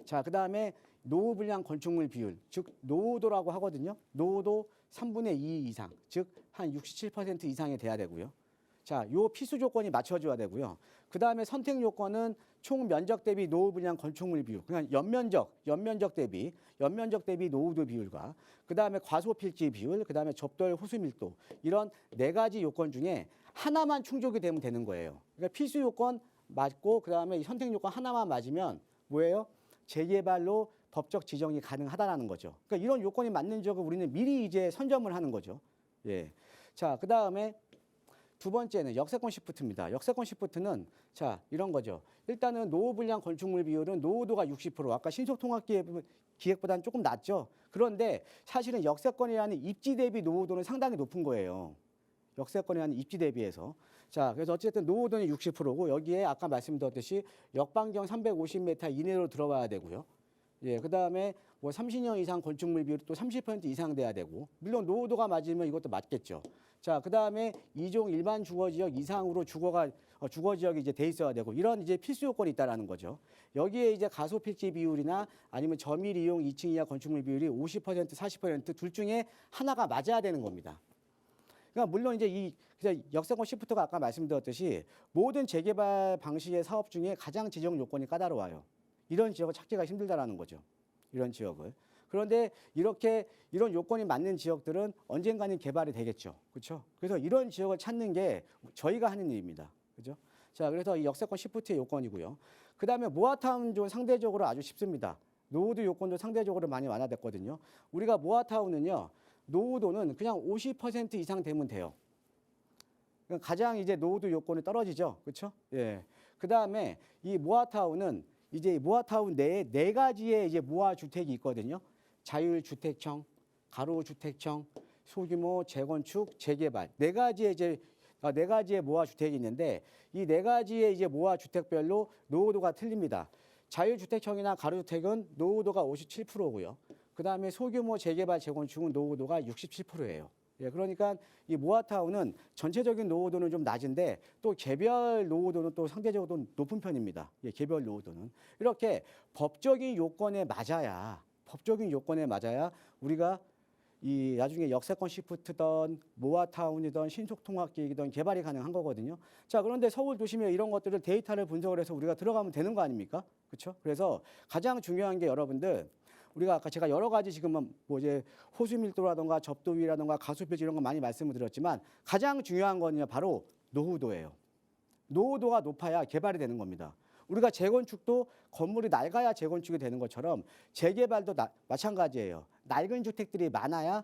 자, 그다음에 노후 분량 건축물 비율, 즉 노후도라고 하거든요. 노후도 3분의 2 이상, 즉 한 67% 이상이 돼야 되고요. 자, 요 필수 조건이 맞춰줘야 되고요. 그 다음에 선택 요건은 총 면적 대비 노후 분량 건축물 비율, 그러니까 연면적 대비 노후도 비율과 그 다음에 과소 필지 비율, 그 다음에 접도열 호수 밀도 이런 4가지 요건 중에 하나만 충족이 되면 되는 거예요. 그러니까 필수 요건 맞고 그 다음에 선택 요건 하나만 맞으면 뭐예요? 재개발로 법적 지정이 가능하다라는 거죠. 그러니까 이런 요건이 맞는 지역을 우리는 미리 이제 선점을 하는 거죠. 예. 자, 그 다음에 두 번째는 역세권 시프트입니다. 역세권 시프트는 자, 이런 거죠. 일단은 노후 분량 건축물 비율은 노후도가 60%, 아까 신속통합기획보다는 조금 낮죠. 그런데 사실은 역세권이라는 입지 대비 노후도는 상당히 높은 거예요. 역세권이라는 입지 대비해서. 자, 그래서 어쨌든 노후도는 60%고 여기에 아까 말씀드렸듯이 역반경 350m 이내로 들어와야 되고요. 예, 그다음에 뭐 30년 이상 건축물 비율이 또 30% 이상 돼야 되고, 물론 노후도가 맞으면 이것도 맞겠죠. 자, 그다음에 2종 일반 주거 지역 이상으로 주거 지역이 이제 돼 있어야 되고, 이런 이제 필수 요건이 있다라는 거죠. 여기에 이제 가소 필지 비율이나 아니면 점일 이용 2층 이하 건축물 비율이 50%, 40%둘 중에 하나가 맞아야 되는 겁니다. 그러니까 물론 이제 이 역세권 시프트가 아까 말씀드렸듯이 모든 재개발 방식의 사업 중에 가장 지정 요건이 까다로워요. 이런 지역을 찾기가 힘들다라는 거죠. 이런 지역을. 그런데 이런 요건이 맞는 지역들은 언젠가는 개발이 되겠죠. 그렇죠? 그래서 이런 지역을 찾는 게 저희가 하는 일입니다. 그죠? 자, 그래서 이 역세권 시프트의 요건이고요. 그다음에 모아타운 좀 상대적으로 아주 쉽습니다. 노후도 요건도 상대적으로 많이 완화됐거든요. 우리가 모아타운은요. 노후도는 그냥 50% 이상 되면 돼요. 그러니까 가장 이제 노후도 요건이 떨어지죠. 그렇죠? 예. 그다음에 이 모아타운은 이제 모아타운 내에 네 가지의 이제 모아 주택이 있거든요. 자율주택청, 가로주택청, 소규모 재건축, 재개발 네 가지의 모아 주택이 있는데 이 네 가지의 이제 모아 주택별로 노후도가 틀립니다. 자율주택청이나 가로주택은 노후도가 57%고요. 그다음에 소규모 재개발 재건축은 노후도가 67%예요. 예, 그러니까 이 모아타운은 전체적인 노후도는 좀 낮은데 또 개별 노후도는 또 상대적으로 높은 편입니다. 예, 개별 노후도는 이렇게 법적인 요건에 맞아야 우리가 이 나중에 역세권 시프트든 모아타운이든 신속통합계획이든 개발이 가능한 거거든요. 자, 그런데 서울 도심에 이런 것들을 데이터를 분석을 해서 우리가 들어가면 되는 거 아닙니까? 그렇죠? 그래서 가장 중요한 게 여러분들 우리가 아까 제가 여러 가지 지금은 뭐 이제 호수 밀도라든가 접도위라든가 가수필지 이런 거 많이 말씀을 드렸지만 가장 중요한 거는요 바로 노후도예요. 노후도가 높아야 개발이 되는 겁니다. 우리가 재건축도 건물이 낡아야 재건축이 되는 것처럼 재개발도 마찬가지예요. 낡은 주택들이 많아야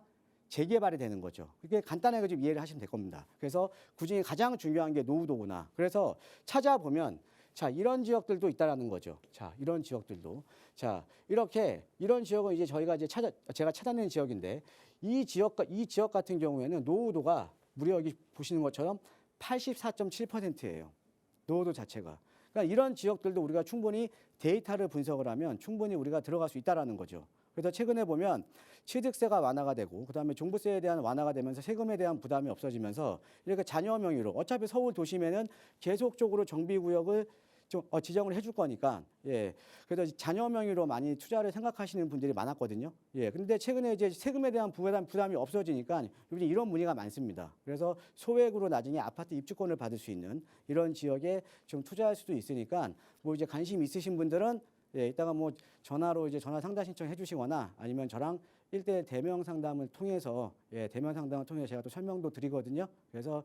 재개발이 되는 거죠. 그게 간단하게 좀 이해를 하시면 될 겁니다. 그래서 그중에 가장 중요한 게 노후도구나. 그래서 찾아보면 자, 이런 지역들도 있다라는 거죠. 자, 이런 지역들도. 자, 이런 지역은 이제 제가 찾아낸 지역인데 이 지역 같은 경우에는 노후도가 무려 여기 보시는 것처럼 84.7%예요. 노후도 자체가. 그러니까 이런 지역들도 우리가 충분히 데이터를 분석을 하면 충분히 우리가 들어갈 수 있다라는 거죠. 그래서 최근에 보면 취득세가 완화가 되고 그다음에 종부세에 대한 완화가 되면서 세금에 대한 부담이 없어지면서 이렇게 자녀 명의로 어차피 서울 도심에는 계속적으로 정비구역을 좀 지정을 해줄 거니까 예 그래서 자녀 명의로 많이 투자를 생각하시는 분들이 많았거든요. 예 근데 최근에 이제 세금에 대한 부담이 없어지니까 요즘 이런 문의가 많습니다. 그래서 소액으로 나중에 아파트 입주권을 받을 수 있는 이런 지역에 좀 투자할 수도 있으니까 뭐 이제 관심 있으신 분들은 예 이따가 뭐 전화로 이제 전화 상담 신청해 주시거나 아니면 저랑 1대1 대면 상담을 통해서 제가 또 설명도 드리거든요. 그래서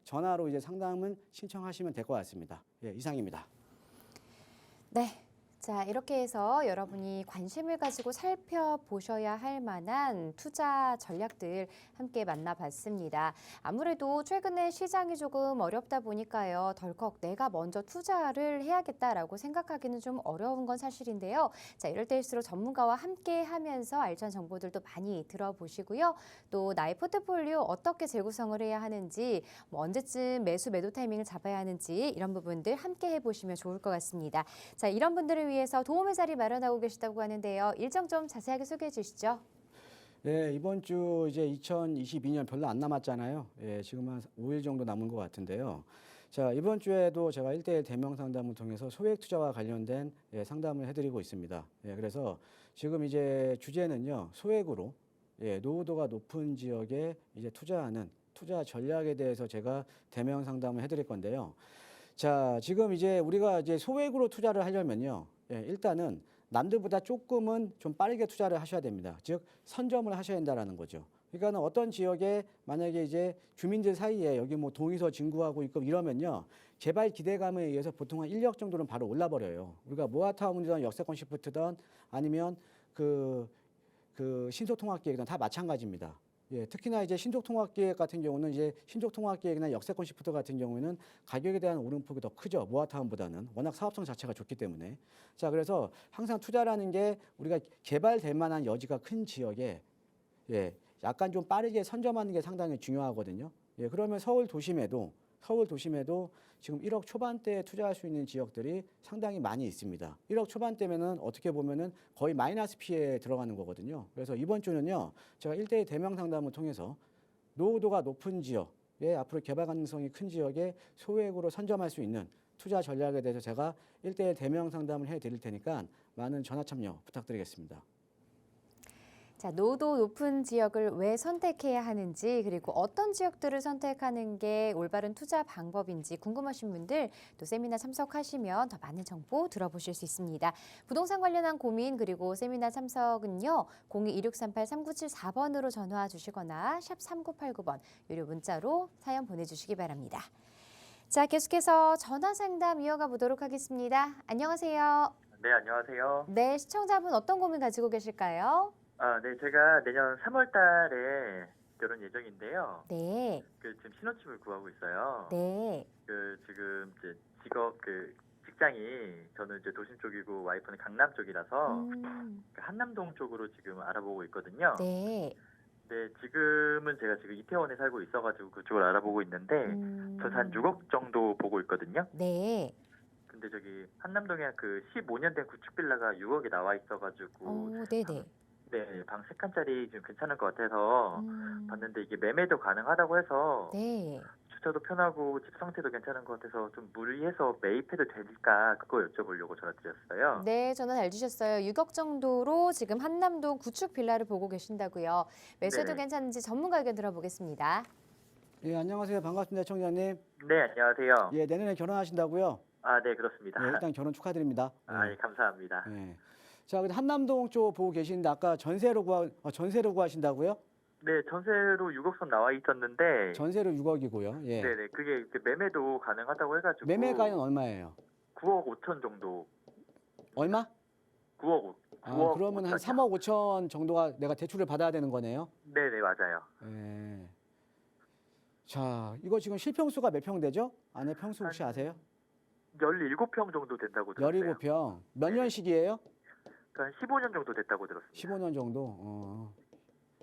전화로 이제 상담은 신청하시면 될 것 같습니다. 예, 이상입니다. 네. 자, 이렇게 해서 여러분이 관심을 가지고 살펴보셔야 할 만한 투자 전략들 함께 만나봤습니다. 아무래도 최근에 시장이 조금 어렵다 보니까요. 덜컥 내가 먼저 투자를 해야겠다라고 생각하기는 좀 어려운 건 사실인데요. 자, 이럴 때일수록 전문가와 함께 하면서 알찬 정보들도 많이 들어보시고요. 또 나의 포트폴리오 어떻게 재구성을 해야 하는지, 뭐 언제쯤 매도 타이밍을 잡아야 하는지 이런 부분들 함께 해보시면 좋을 것 같습니다. 자, 이런 분들을 위해서 도움의 자리 마련하고 계시다고 하는데요. 일정 좀 자세하게 소개해 주시죠. 네, 이번 주 이제 2022년 별로 안 남았잖아요. 예, 지금 한 5일 정도 남은 것 같은데요. 자, 이번 주에도 제가 1대1 대면 상담을 통해서 소액 투자와 관련된 상담을 해드리고 있습니다. 예, 그래서 지금 이제 주제는요, 소액으로 노후도가 높은 지역에 이제 투자하는 투자 전략에 대해서 제가 대면 상담을 해드릴 건데요. 자, 지금 이제 우리가 이제 소액으로 투자를 하려면요. 일단은 남들보다 조금은 좀 빠르게 투자를 하셔야 됩니다. 즉, 선점을 하셔야 된다라는 거죠. 그러니까 어떤 지역에 만약에 이제 주민들 사이에 여기 뭐 동의서 진구하고 있고 이러면요. 개발 기대감에 의해서 보통 한 1억 정도는 바로 올라버려요. 우리가 모아타운이든 역세권 시프트든 아니면 그 신속통합계획이든 다 마찬가지입니다. 예, 특히나 이제 신속통합계획 같은 경우는 이제 신속통합계획이나 역세권 시프트 같은 경우에는 가격에 대한 오름폭이 더 크죠. 모아타운보다는 워낙 사업성 자체가 좋기 때문에. 자, 그래서 항상 투자라는 게 우리가 개발될 만한 여지가 큰 지역에 약간 좀 빠르게 선점하는 게 상당히 중요하거든요. 예, 그러면 서울 도심에도 서울 도심에도 지금 1억 초반대에 투자할 수 있는 지역들이 상당히 많이 있습니다. 1억 초반대면은 어떻게 보면은 거의 마이너스 피해에 들어가는 거거든요. 그래서 이번 주는요, 제가 1대1 대명 상담을 통해서 노후도가 높은 지역에 앞으로 개발 가능성이 큰 지역에 소액으로 선점할 수 있는 투자 전략에 대해서 제가 1대1 대명 상담을 해드릴 테니까 많은 전화 참여 부탁드리겠습니다. 자, 노도 높은 지역을 왜 선택해야 하는지 그리고 어떤 지역들을 선택하는 게 올바른 투자 방법인지 궁금하신 분들 또 세미나 참석하시면 더 많은 정보 들어보실 수 있습니다. 부동산 관련한 고민 그리고 세미나 참석은요. 02-2638-3974번으로 전화 주시거나 샵 3989번 유료 문자로 사연 보내주시기 바랍니다. 자, 계속해서 전화 상담 이어가 보도록 하겠습니다. 안녕하세요. 네, 안녕하세요. 네, 시청자분 어떤 고민 가지고 계실까요? 네, 제가 내년 3월 달에 결혼 예정인데요. 네, 지금 신혼집을 구하고 있어요. 네. 지금 이제 직장이 저는 이제 도심 쪽이고 와이프는 강남 쪽이라서 한남동 쪽으로 지금 알아보고 있거든요. 네. 네, 지금은 제가 지금 이태원에 살고 있어가지고 그쪽을 알아보고 있는데 저는 한 6억 정도 보고 있거든요. 네. 근데 저기 한남동에 그 15년 된 구축 빌라가 6억에 나와 있어가지고 네네. 네, 방 3칸짜리 좀 괜찮을 것 같아서 봤는데 이게 매매도 가능하다고 해서 네. 주차도 편하고 집 상태도 괜찮은 것 같아서 좀 무리해서 매입해도 될까 그거 여쭤보려고 전화드렸어요. 네, 전화 잘 주셨어요. 6억 정도로 지금 한남동 구축 빌라를 보고 계신다고요. 매수해도 네네. 괜찮은지 전문가 의견 들어보겠습니다. 예, 안녕하세요. 반갑습니다, 청자님. 네, 안녕하세요. 예, 내년에 결혼하신다고요? 네, 그렇습니다. 예, 일단 결혼 축하드립니다. 예, 감사합니다. 예. 자, 근데 한남동 쪽 보고 계시는데 아까 전세로 구하신다고요? 네, 전세로 6억 선 나와 있었는데 전세로 6억이고요. 예. 네네, 그게 이렇게 매매도 가능하다고 해가지고 매매가는 얼마예요? 9억 5천 정도. 얼마? 9억 그러면 한 5천이요. 3억 5천 정도가 내가 대출을 받아야 되는 거네요. 네네, 맞아요. 예. 자, 이거 지금 실평수가 몇 평 되죠? 안에 평수 혹시 아세요? 17평 정도 된다고 들었어요. 17평. 몇 네네. 년식이에요? 한 15년 정도 됐다고 들었습니다. 15년 정도.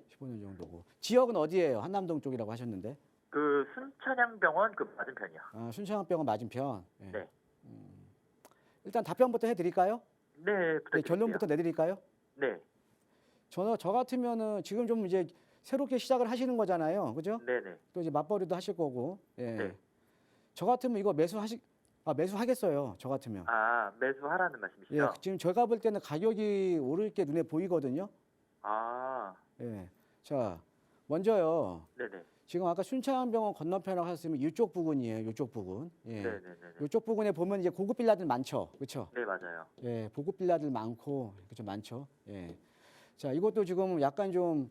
15년 정도고. 지역은 어디예요? 한남동 쪽이라고 하셨는데. 순천향병원 맞은편이요. 순창병원 맞은편. 예. 네. 일단 답변부터 해드릴까요? 네, 네, 부탁드릴게요. 결론부터 내드릴까요? 네, 저 같으면은 지금 좀 이제 새롭게 시작을 하시는 거잖아요. 그죠? 네네. 또 이제 맞벌이도 하실 거고. 예. 네. 저 같으면 이거 매수하겠어요. 저 같으면. 매수하라는 예, 말씀이시죠? 지금 제가 볼 때는 가격이 오를 게 눈에 보이거든요. 예. 자, 먼저요. 네네. 지금 아까 순창병원 건너편이라고 하셨으면 이쪽 부근이에요. 이쪽 부근. 예. 네네네. 이쪽 부근에 보면 이제 고급 빌라들 많죠. 그렇죠? 네, 맞아요. 예, 고급 빌라들 많고 그렇죠, 많죠. 예. 자, 이것도 지금 약간 좀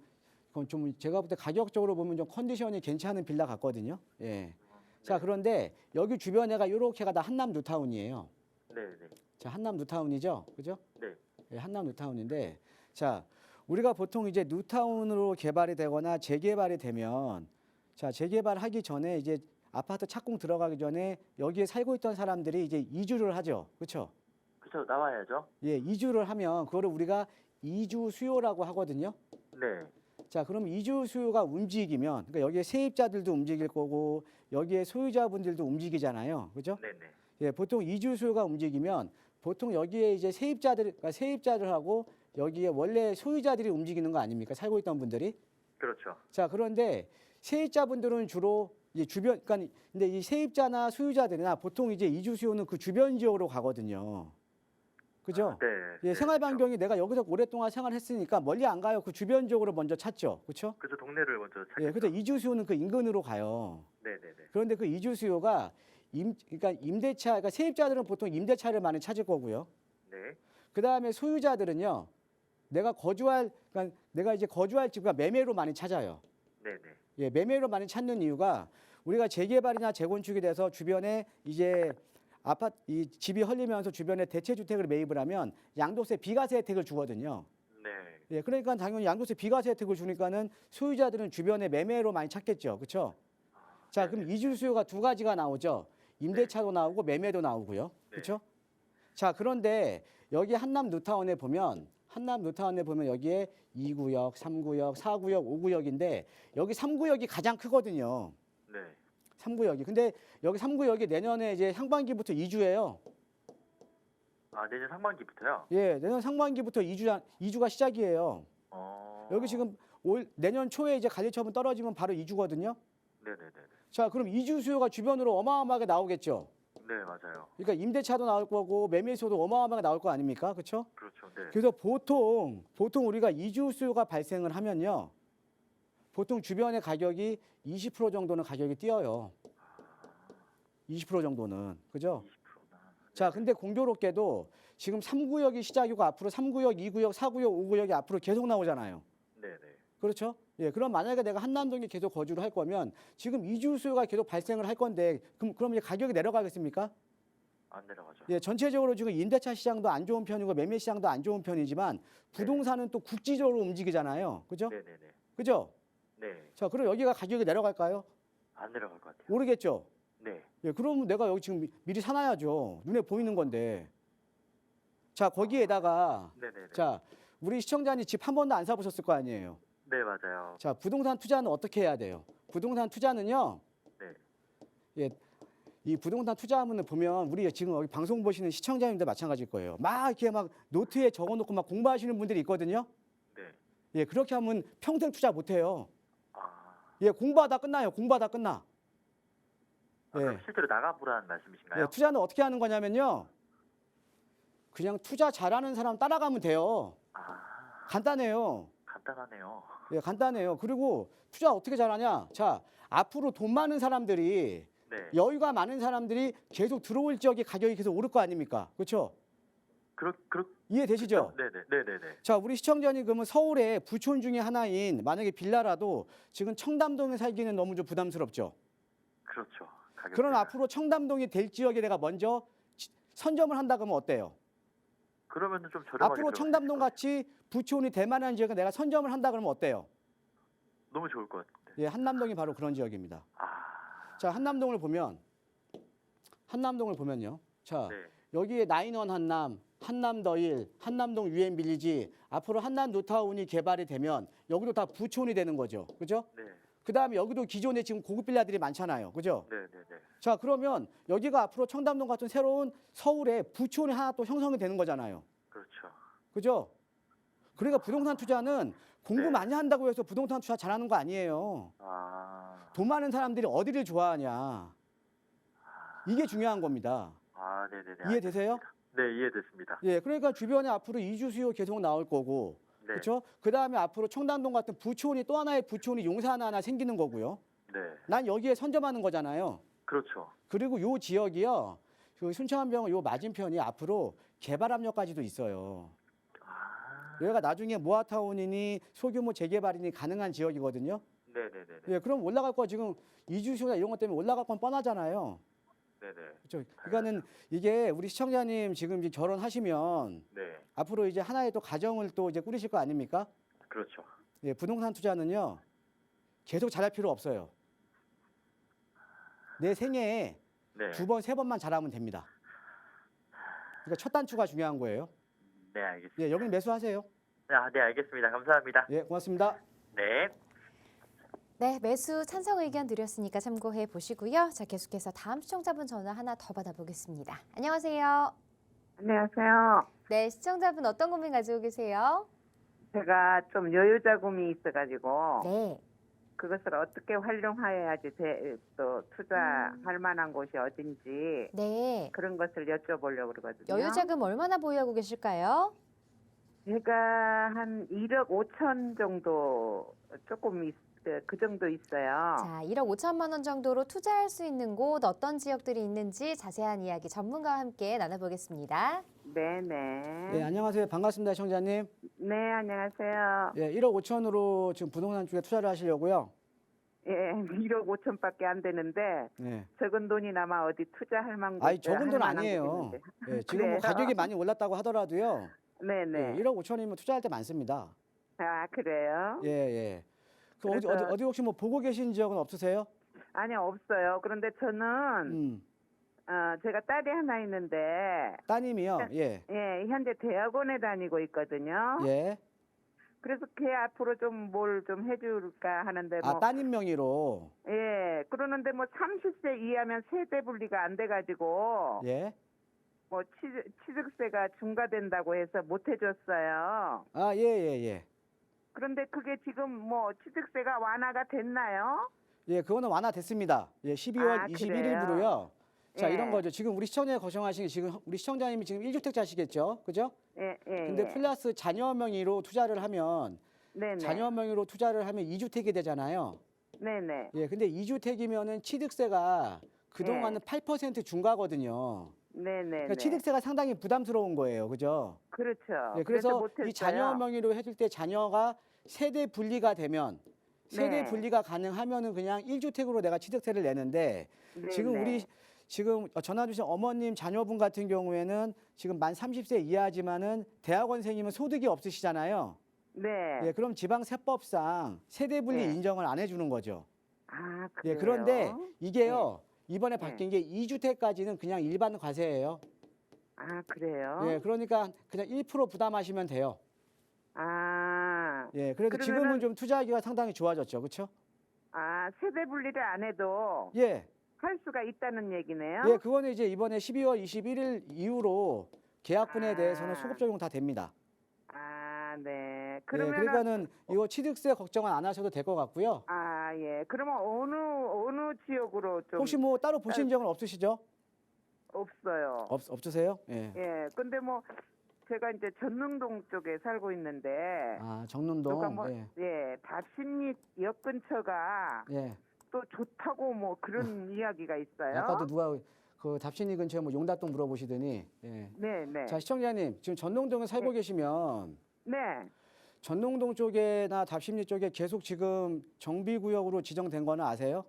제가 볼 때 가격적으로 보면 좀 컨디션이 괜찮은 빌라 같거든요. 예. 자, 그런데 여기 주변에가 이렇게가 다 한남 뉴타운이에요. 네네. 자, 한남 뉴타운이죠, 그죠? 네. 예, 한남 뉴타운인데, 자, 우리가 보통 이제 뉴타운으로 개발이 되거나 재개발이 되면, 자, 재개발하기 전에 이제 아파트 착공 들어가기 전에 여기에 살고 있던 사람들이 이제 이주를 하죠, 그렇죠? 그쵸, 나와야죠. 예, 이주를 하면 그거를 우리가 이주 수요라고 하거든요. 네. 자, 그럼 이주 수요가 움직이면, 그러니까 여기에 세입자들도 움직일 거고 여기에 소유자분들도 움직이잖아요, 그죠? 네네. 예, 보통 이주 수요가 움직이면 보통 여기에 이제 그러니까 세입자들하고 여기에 원래 소유자들이 움직이는 거 아닙니까? 살고 있던 분들이. 그렇죠. 자, 그런데 세입자분들은 주로 이제 그러니까 근데 이 세입자나 소유자들이나 보통 이제 이주 수요는 그 주변 지역으로 가거든요. 그죠? 네. 예, 네, 생활 그렇죠. 반경이 내가 여기서 오랫동안 생활했으니까 멀리 안 가요. 그 주변 지역으로 먼저 찾죠. 그렇죠? 그래서 동네를 먼저 찾겠죠. 예, 그래서 이주 수요는 그 인근으로 가요. 네네네. 그런데 그 이주 수요가 그러니까 세입자들은 보통 임대차를 많이 찾을 거고요. 네. 그다음에 소유자들은요. 내가 이제 거주할 집과 매매로 많이 찾아요. 네네. 예, 매매로 많이 찾는 이유가 우리가 재개발이나 재건축이 돼서 주변에 이제 이 집이 헐리면서 주변에 대체주택을 매입을 하면 양도세 비과세 혜택을 주거든요. 네. 예, 그러니까 당연히 양도세 비과세 혜택을 주니까는 소유자들은 주변에 매매로 많이 찾겠죠. 그렇죠? 자, 그럼 이주 수요가 두 가지가 나오죠. 임대차도 나오고 매매도 나오고요. 그렇죠? 자, 그런데 여기 한남 뉴타운에 보면 여기에 2구역, 3구역, 4구역, 5구역인데 여기 3구역이 가장 크거든요. 네. 3구역이. 근데 여기 3구역이 내년에 이제 상반기부터 이주예요. 아, 내년 상반기부터요? 예, 내년 상반기부터 이주가 시작이에요. 여기 지금 내년 초에 이제 관리처분 떨어지면 바로 이주거든요. 네네네. 자, 그럼 이주 수요가 주변으로 어마어마하게 나오겠죠. 네, 맞아요. 그러니까 임대차도 나올 거고 매매수도 어마어마하게 나올 거 아닙니까? 그렇죠? 그렇죠. 네. 그래서 보통 우리가 이주 수요가 발생을 하면요. 보통 주변의 가격이 20% 정도는 가격이 뛰어요. 20% 정도는. 그죠? 20%나. 자, 근데 공교롭게도 지금 3구역이 시작이고 앞으로 3구역, 2구역, 4구역, 5구역이 앞으로 계속 나오잖아요. 네네. 그렇죠? 예, 그럼 만약에 내가 한남동에 계속 거주를 할 거면 지금 이주 수요가 계속 발생을 할 건데 그럼 이제 가격이 내려가겠습니까? 안 내려가죠. 예, 전체적으로 지금 임대차 시장도 안 좋은 편이고 매매 시장도 안 좋은 편이지만 부동산은 또 국지적으로 움직이잖아요. 그죠? 네네네. 그죠? 네. 자, 그럼 여기가 가격이 내려갈까요? 안 내려갈 것 같아요. 모르겠죠? 네. 예, 그러면 내가 여기 지금 미리 사놔야죠. 눈에 보이는 건데. 자, 거기에다가 네네네. 자, 우리 시청자님 집 한 번도 안 사보셨을 거 아니에요. 네, 맞아요. 자, 부동산 투자는 어떻게 해야 돼요? 부동산 투자는요. 네. 예, 이 부동산 투자하면 보면 우리 지금 여기 방송 보시는 시청자님들 마찬가지일 거예요. 막 이렇게 막 노트에 적어놓고 막 공부하시는 분들이 있거든요. 네. 예, 그렇게 하면 평생 투자 못해요. 아, 예, 공부하다 끝나요. 공부하다 끝나. 그럼 예, 실제로 나가보라는 말씀이신가요? 예, 투자는 어떻게 하는 거냐면요. 그냥 투자 잘하는 사람 따라가면 돼요. 아, 간단해요. 간단하네요. 예, 간단해요. 그리고 투자 어떻게 잘하냐? 자, 앞으로 돈 많은 사람들이 네. 여유가 많은 사람들이 계속 들어올 지역의 가격이 계속 오를 거 아닙니까? 그렇죠? 이해되시죠? 네네. 네네네. 자, 우리 시청자님 그러면 서울의 부촌 중에 하나인 만약에 빌라라도 지금 청담동에 살기는 너무 좀 부담스럽죠. 그렇죠. 가격. 그럼 앞으로 청담동이 될 지역에 내가 먼저 선점을 한다 그러면 어때요? 그러면은 좀 저렴하게. 앞으로 들어갈 수 청담동 있을 것 같이 부촌이 될 만한 지역에 내가 선점을 한다 그러면 어때요? 같아요. 너무 좋을 것 같은데. 예, 한남동이 바로 그런 지역입니다. 아, 자, 한남동을 보면요. 자, 네. 여기에 나인원 한남, 한남더일, 한남동 유엔빌리지, 앞으로 한남 뉴타운이 개발이 되면 여기도 다 부촌이 되는 거죠. 그죠? 네. 그다음에 여기도 기존에 지금 고급 빌라들이 많잖아요. 그죠? 네네네. 자, 그러면 여기가 앞으로 청담동 같은 새로운 서울의 부촌이 하나 또 형성이 되는 거잖아요. 그렇죠. 그죠? 그러니까 부동산 투자는 공부 네. 많이 한다고 해서 부동산 투자 잘하는 거 아니에요. 아, 돈 많은 사람들이 어디를 좋아하냐. 이게 중요한 겁니다. 아, 네네네. 이해되세요? 알겠습니다. 네, 이해됐습니다. 예, 그러니까 주변에 앞으로 이주 수요 계속 나올 거고, 네. 그렇죠? 그 다음에 앞으로 청담동 같은 부촌이 또 하나의 부촌이 용산 하나 생기는 거고요. 네. 난 여기에 선점하는 거잖아요. 그렇죠. 그리고 요 지역이요, 그 순창한병원 요 맞은편이 앞으로 개발 압력까지도 있어요. 아, 여기가 나중에 모아타운이니 소규모 재개발이니 가능한 지역이거든요. 네네네네. 예, 그럼 올라갈 거 지금 이주 수요나 이런 것 때문에 올라갈 건 뻔하잖아요. 네네. 그렇죠? 그러니까는 이게 우리 시청자님 지금 이제 결혼하시면 네. 앞으로 이제 하나의 또 가정을 또 이제 꾸리실 거 아닙니까? 그렇죠. 예, 부동산 투자는요 계속 잘할 필요 없어요. 내 생애에 네. 2번, 3번만 잘하면 됩니다. 그러니까 첫 단추가 중요한 거예요. 네, 알겠습니다. 예, 여기는 매수하세요. 아, 네, 알겠습니다. 감사합니다. 예, 고맙습니다. 네. 네, 매수 찬성 의견 드렸으니까 참고해 보시고요. 자, 계속해서 다음 시청자분 전화 하나 더 받아보겠습니다. 안녕하세요. 안녕하세요. 네, 시청자분 어떤 고민 가지고 계세요? 제가 좀 여유 자금이 있어가지고 네. 그것을 어떻게 활용해야지 또 투자할 만한 곳이 어딘지 네. 그런 것을 여쭤보려고 그러거든요. 여유자금 얼마나 보유하고 계실까요? 제가 한 1억 5천 정도 조금 그 정도 있어요. 자, 1억 5천만 원 정도로 투자할 수 있는 곳 어떤 지역들이 있는지 자세한 이야기 전문가와 함께 나눠보겠습니다. 네네. 예, 안녕하세요. 반갑습니다, 시청자님. 네, 안녕하세요. 예, 1억 5천으로 지금 부동산 쪽에 투자를 하시려고요. 예, 1억 5천밖에 안 되는데 예. 적은 돈이나마 어디 투자할 만한 아니, 곳, 적은 돈 할 만한 아니에요. 곳이 있는데. 예, 지금 뭐 그래요? 가격이 많이 올랐다고 하더라도요. 네네. 예, 1억 5천이면 투자할 때 많습니다. 아, 그래요? 예, 예. 그 어디 그래서- 혹시 뭐 보고 계신 지역은 없으세요? 아니, 없어요. 그런데 저는 제가 딸이 하나 있는데 따님이요. 예. 예, 현재 대학원에 다니고 있거든요. 예. 그래서 걔 앞으로 좀 뭘 좀 해줄까 하는데 뭐 따님 명의로. 예, 그러는데 뭐 30세 이하면 세대 분리가 안 돼가지고 예. 뭐 취득세가 중과된다고 해서 못 해줬어요. 예, 예, 예. 그런데 그게 지금 뭐 취득세가 완화가 됐나요? 예, 그거는 완화됐습니다. 예, 12월 아, 21일부로요. 자, 예. 이런 거죠. 지금 우리 시청자가 거정하신 지금 우리 시청자님이 지금 1주택자시겠죠? 그죠? 예, 예. 근데 예. 플러스 자녀 명의로 투자를 하면 네네. 자녀 명의로 투자를 하면 2주택이 되잖아요. 네네. 예, 근데 2주택이면은 취득세가 그동안은 8% 중과거든요. 네네. 그러니까 취득세가 상당히 부담스러운 거예요. 그죠? 그렇죠. 예, 그래서 못했어요. 이 자녀 명의로 해줄 때 자녀가 세대 분리가 되면 세대 네. 분리가 가능하면은 그냥 1주택으로 내가 취득세를 내는데 네네. 지금 우리 지금 전화 주신 어머님 자녀분 같은 경우에는 지금 만 30세 이하지만은 대학원생이면 소득이 없으시잖아요. 네. 예, 그럼 지방세법상 세대 분리 네. 인정을 안 해주는 거죠. 아, 예, 그래요? 그런데 이게요 이번에 네. 바뀐 게 2주택까지는 그냥 일반 과세예요. 아, 그래요? 예, 그러니까 그냥 1% 부담하시면 돼요. 아. 예, 그래도 그러면은- 지금은 좀 투자하기가 상당히 좋아졌죠, 그렇죠? 아, 세대 분리를 안 해도 예, 할 수가 있다는 얘기네요? 예, 그거는 이제 이번에 12월 21일 이후로 계약분에 아. 대해서는 소급 적용 다 됩니다. 아, 네. 예, 그러면은 그러니까는 이거 취득세 걱정은 안 하셔도 될 것 같고요. 아, 예. 그러면 어느 지역으로 좀 혹시 뭐 따로 보신 적은 없으시죠? 없어요. 없으세요? 예. 예. 근데 뭐 제가 이제 전릉동 쪽에 살고 있는데 정릉동. 누가 뭐 예. 예, 답심리역 근처가 예. 또 좋다고 뭐 그런 이야기가 있어요. 아까도 누가 그 답신리 근처에 뭐 용답동 물어보시더니 예. 네, 네. 자, 시청자님, 지금 전농동에 살고 계시면 네. 전농동 쪽에나 답심리 쪽에 계속 지금 정비구역으로 지정된 거는 아세요?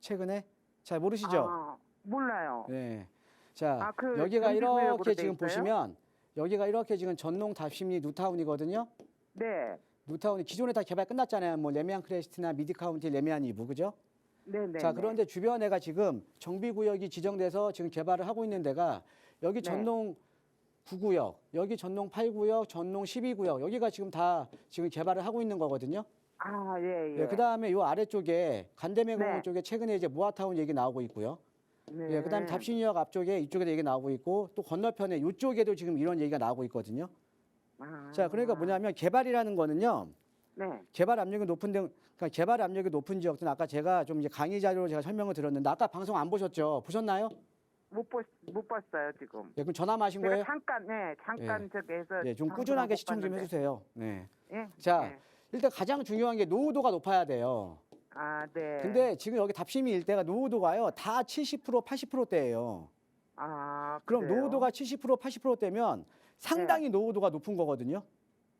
최근에? 잘 모르시죠? 아, 몰라요. 네. 자, 아, 그 여기가 정비구역으로 이렇게 돼 지금 있어요? 보시면 여기가 이렇게 지금 전농 답심리 뉴타운이거든요. 네. 뉴타운이 기존에 다 개발 끝났잖아요. 뭐 레미안 크레스트나 미드카운티 레미안 이브 그죠? 네, 네. 자, 그런데 주변에가 지금 정비구역이 지정돼서 지금 개발을 하고 있는 데가 여기 네. 전농 9구역, 여기 전농 8구역, 전농 12구역 여기가 지금 다 지금 개발을 하고 있는 거거든요. 아, 예, 예. 예, 그다음에 요 아래쪽에 간대매공원 네. 쪽에 최근에 이제 모아타운 얘기 나오고 있고요. 네. 예, 그다음에 답신역 앞쪽에 이쪽에도 얘기 나오고 있고 또 건너편에 이쪽에도 지금 이런 얘기가 나오고 있거든요. 아, 자, 그러니까 뭐냐면 개발이라는 거는요. 네. 개발 압력이 높은 데, 그러니까 개발 압력이 높은 지역들은 아까 제가 좀 이제 강의 자료로 제가 설명을 드렸는데 아까 방송 안 보셨죠? 보셨나요? 못 봤어요, 지금. 예, 그럼 전화만 하신 제가 거예요? 잠깐 저기 해서 예, 좀 방송을 꾸준하게 못 시청 좀 봤는데. 해주세요. 네. 예. 자, 예. 일단 가장 중요한 게 노후도가 높아야 돼요. 아, 네. 근데 지금 여기 답심이 일대가 노후도가요 다 70%, 80%대예요. 아, 그럼 그래요? 노후도가 70%, 80%대면 상당히 노후도가 높은 거거든요.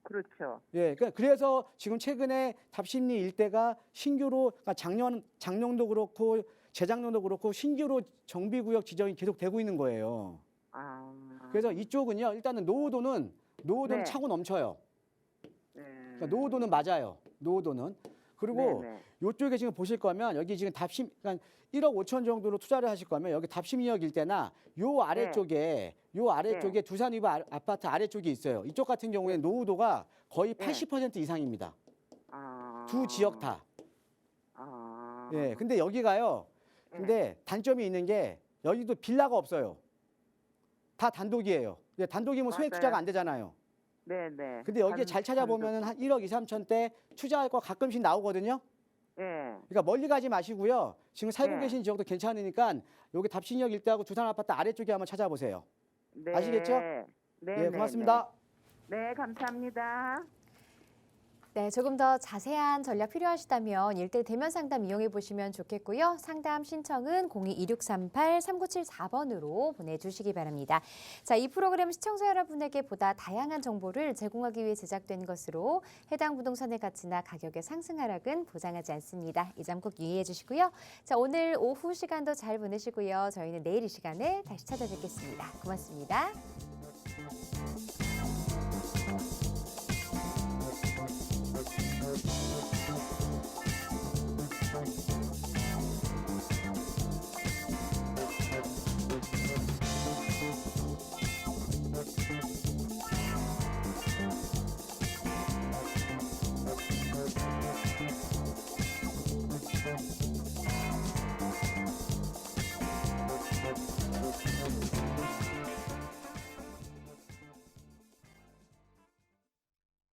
그렇죠. 예, 그래서 지금 최근에 답심리 일대가 신규로 그러니까 작년도 그렇고 재작년도 그렇고 신규로 정비구역 지정이 계속 되고 있는 거예요. 아. 그래서 이쪽은요 일단은 노후도는 네. 차고 넘쳐요. 네. 그러니까 노후도는 맞아요. 노후도는. 그리고 네, 네. 이쪽에 지금 보실 거면 여기 지금 그러니까 1억 5천 정도로 투자를 하실 거면 여기 답심리역 일대나 요 아래쪽에 네. 두산 위브 아파트 아래쪽이 있어요. 이쪽 같은 경우에는 노후도가 거의 네. 80% 이상입니다. 아. 두 지역 다. 아. 예. 근데 여기가요. 근데 단점이 있는 게 여기도 빌라가 없어요. 다 단독이에요. 예, 단독이면 소액 맞아요. 투자가 안 되잖아요. 네, 네. 근데 여기에 잘 찾아보면은 한 1억 2, 3천대 투자할 거 가끔씩 나오거든요. 예. 그러니까 멀리 가지 마시고요. 지금 살고 네. 계신 지역도 괜찮으니까 여기 답신역 일대하고 두산 아파트 아래쪽에 한번 찾아보세요. 네. 아시겠죠? 네, 예, 고맙습니다. 네, 감사합니다. 네, 조금 더 자세한 전략 필요하시다면 일대 대면 상담 이용해 보시면 좋겠고요. 상담 신청은 02-2638-3974번으로 보내주시기 바랍니다. 자, 이 프로그램 시청자 여러분에게 보다 다양한 정보를 제공하기 위해 제작된 것으로 해당 부동산의 가치나 가격의 상승 하락은 보장하지 않습니다. 이 점 꼭 유의해 주시고요. 자, 오늘 오후 시간도 잘 보내시고요. 저희는 내일 이 시간에 다시 찾아뵙겠습니다. 고맙습니다.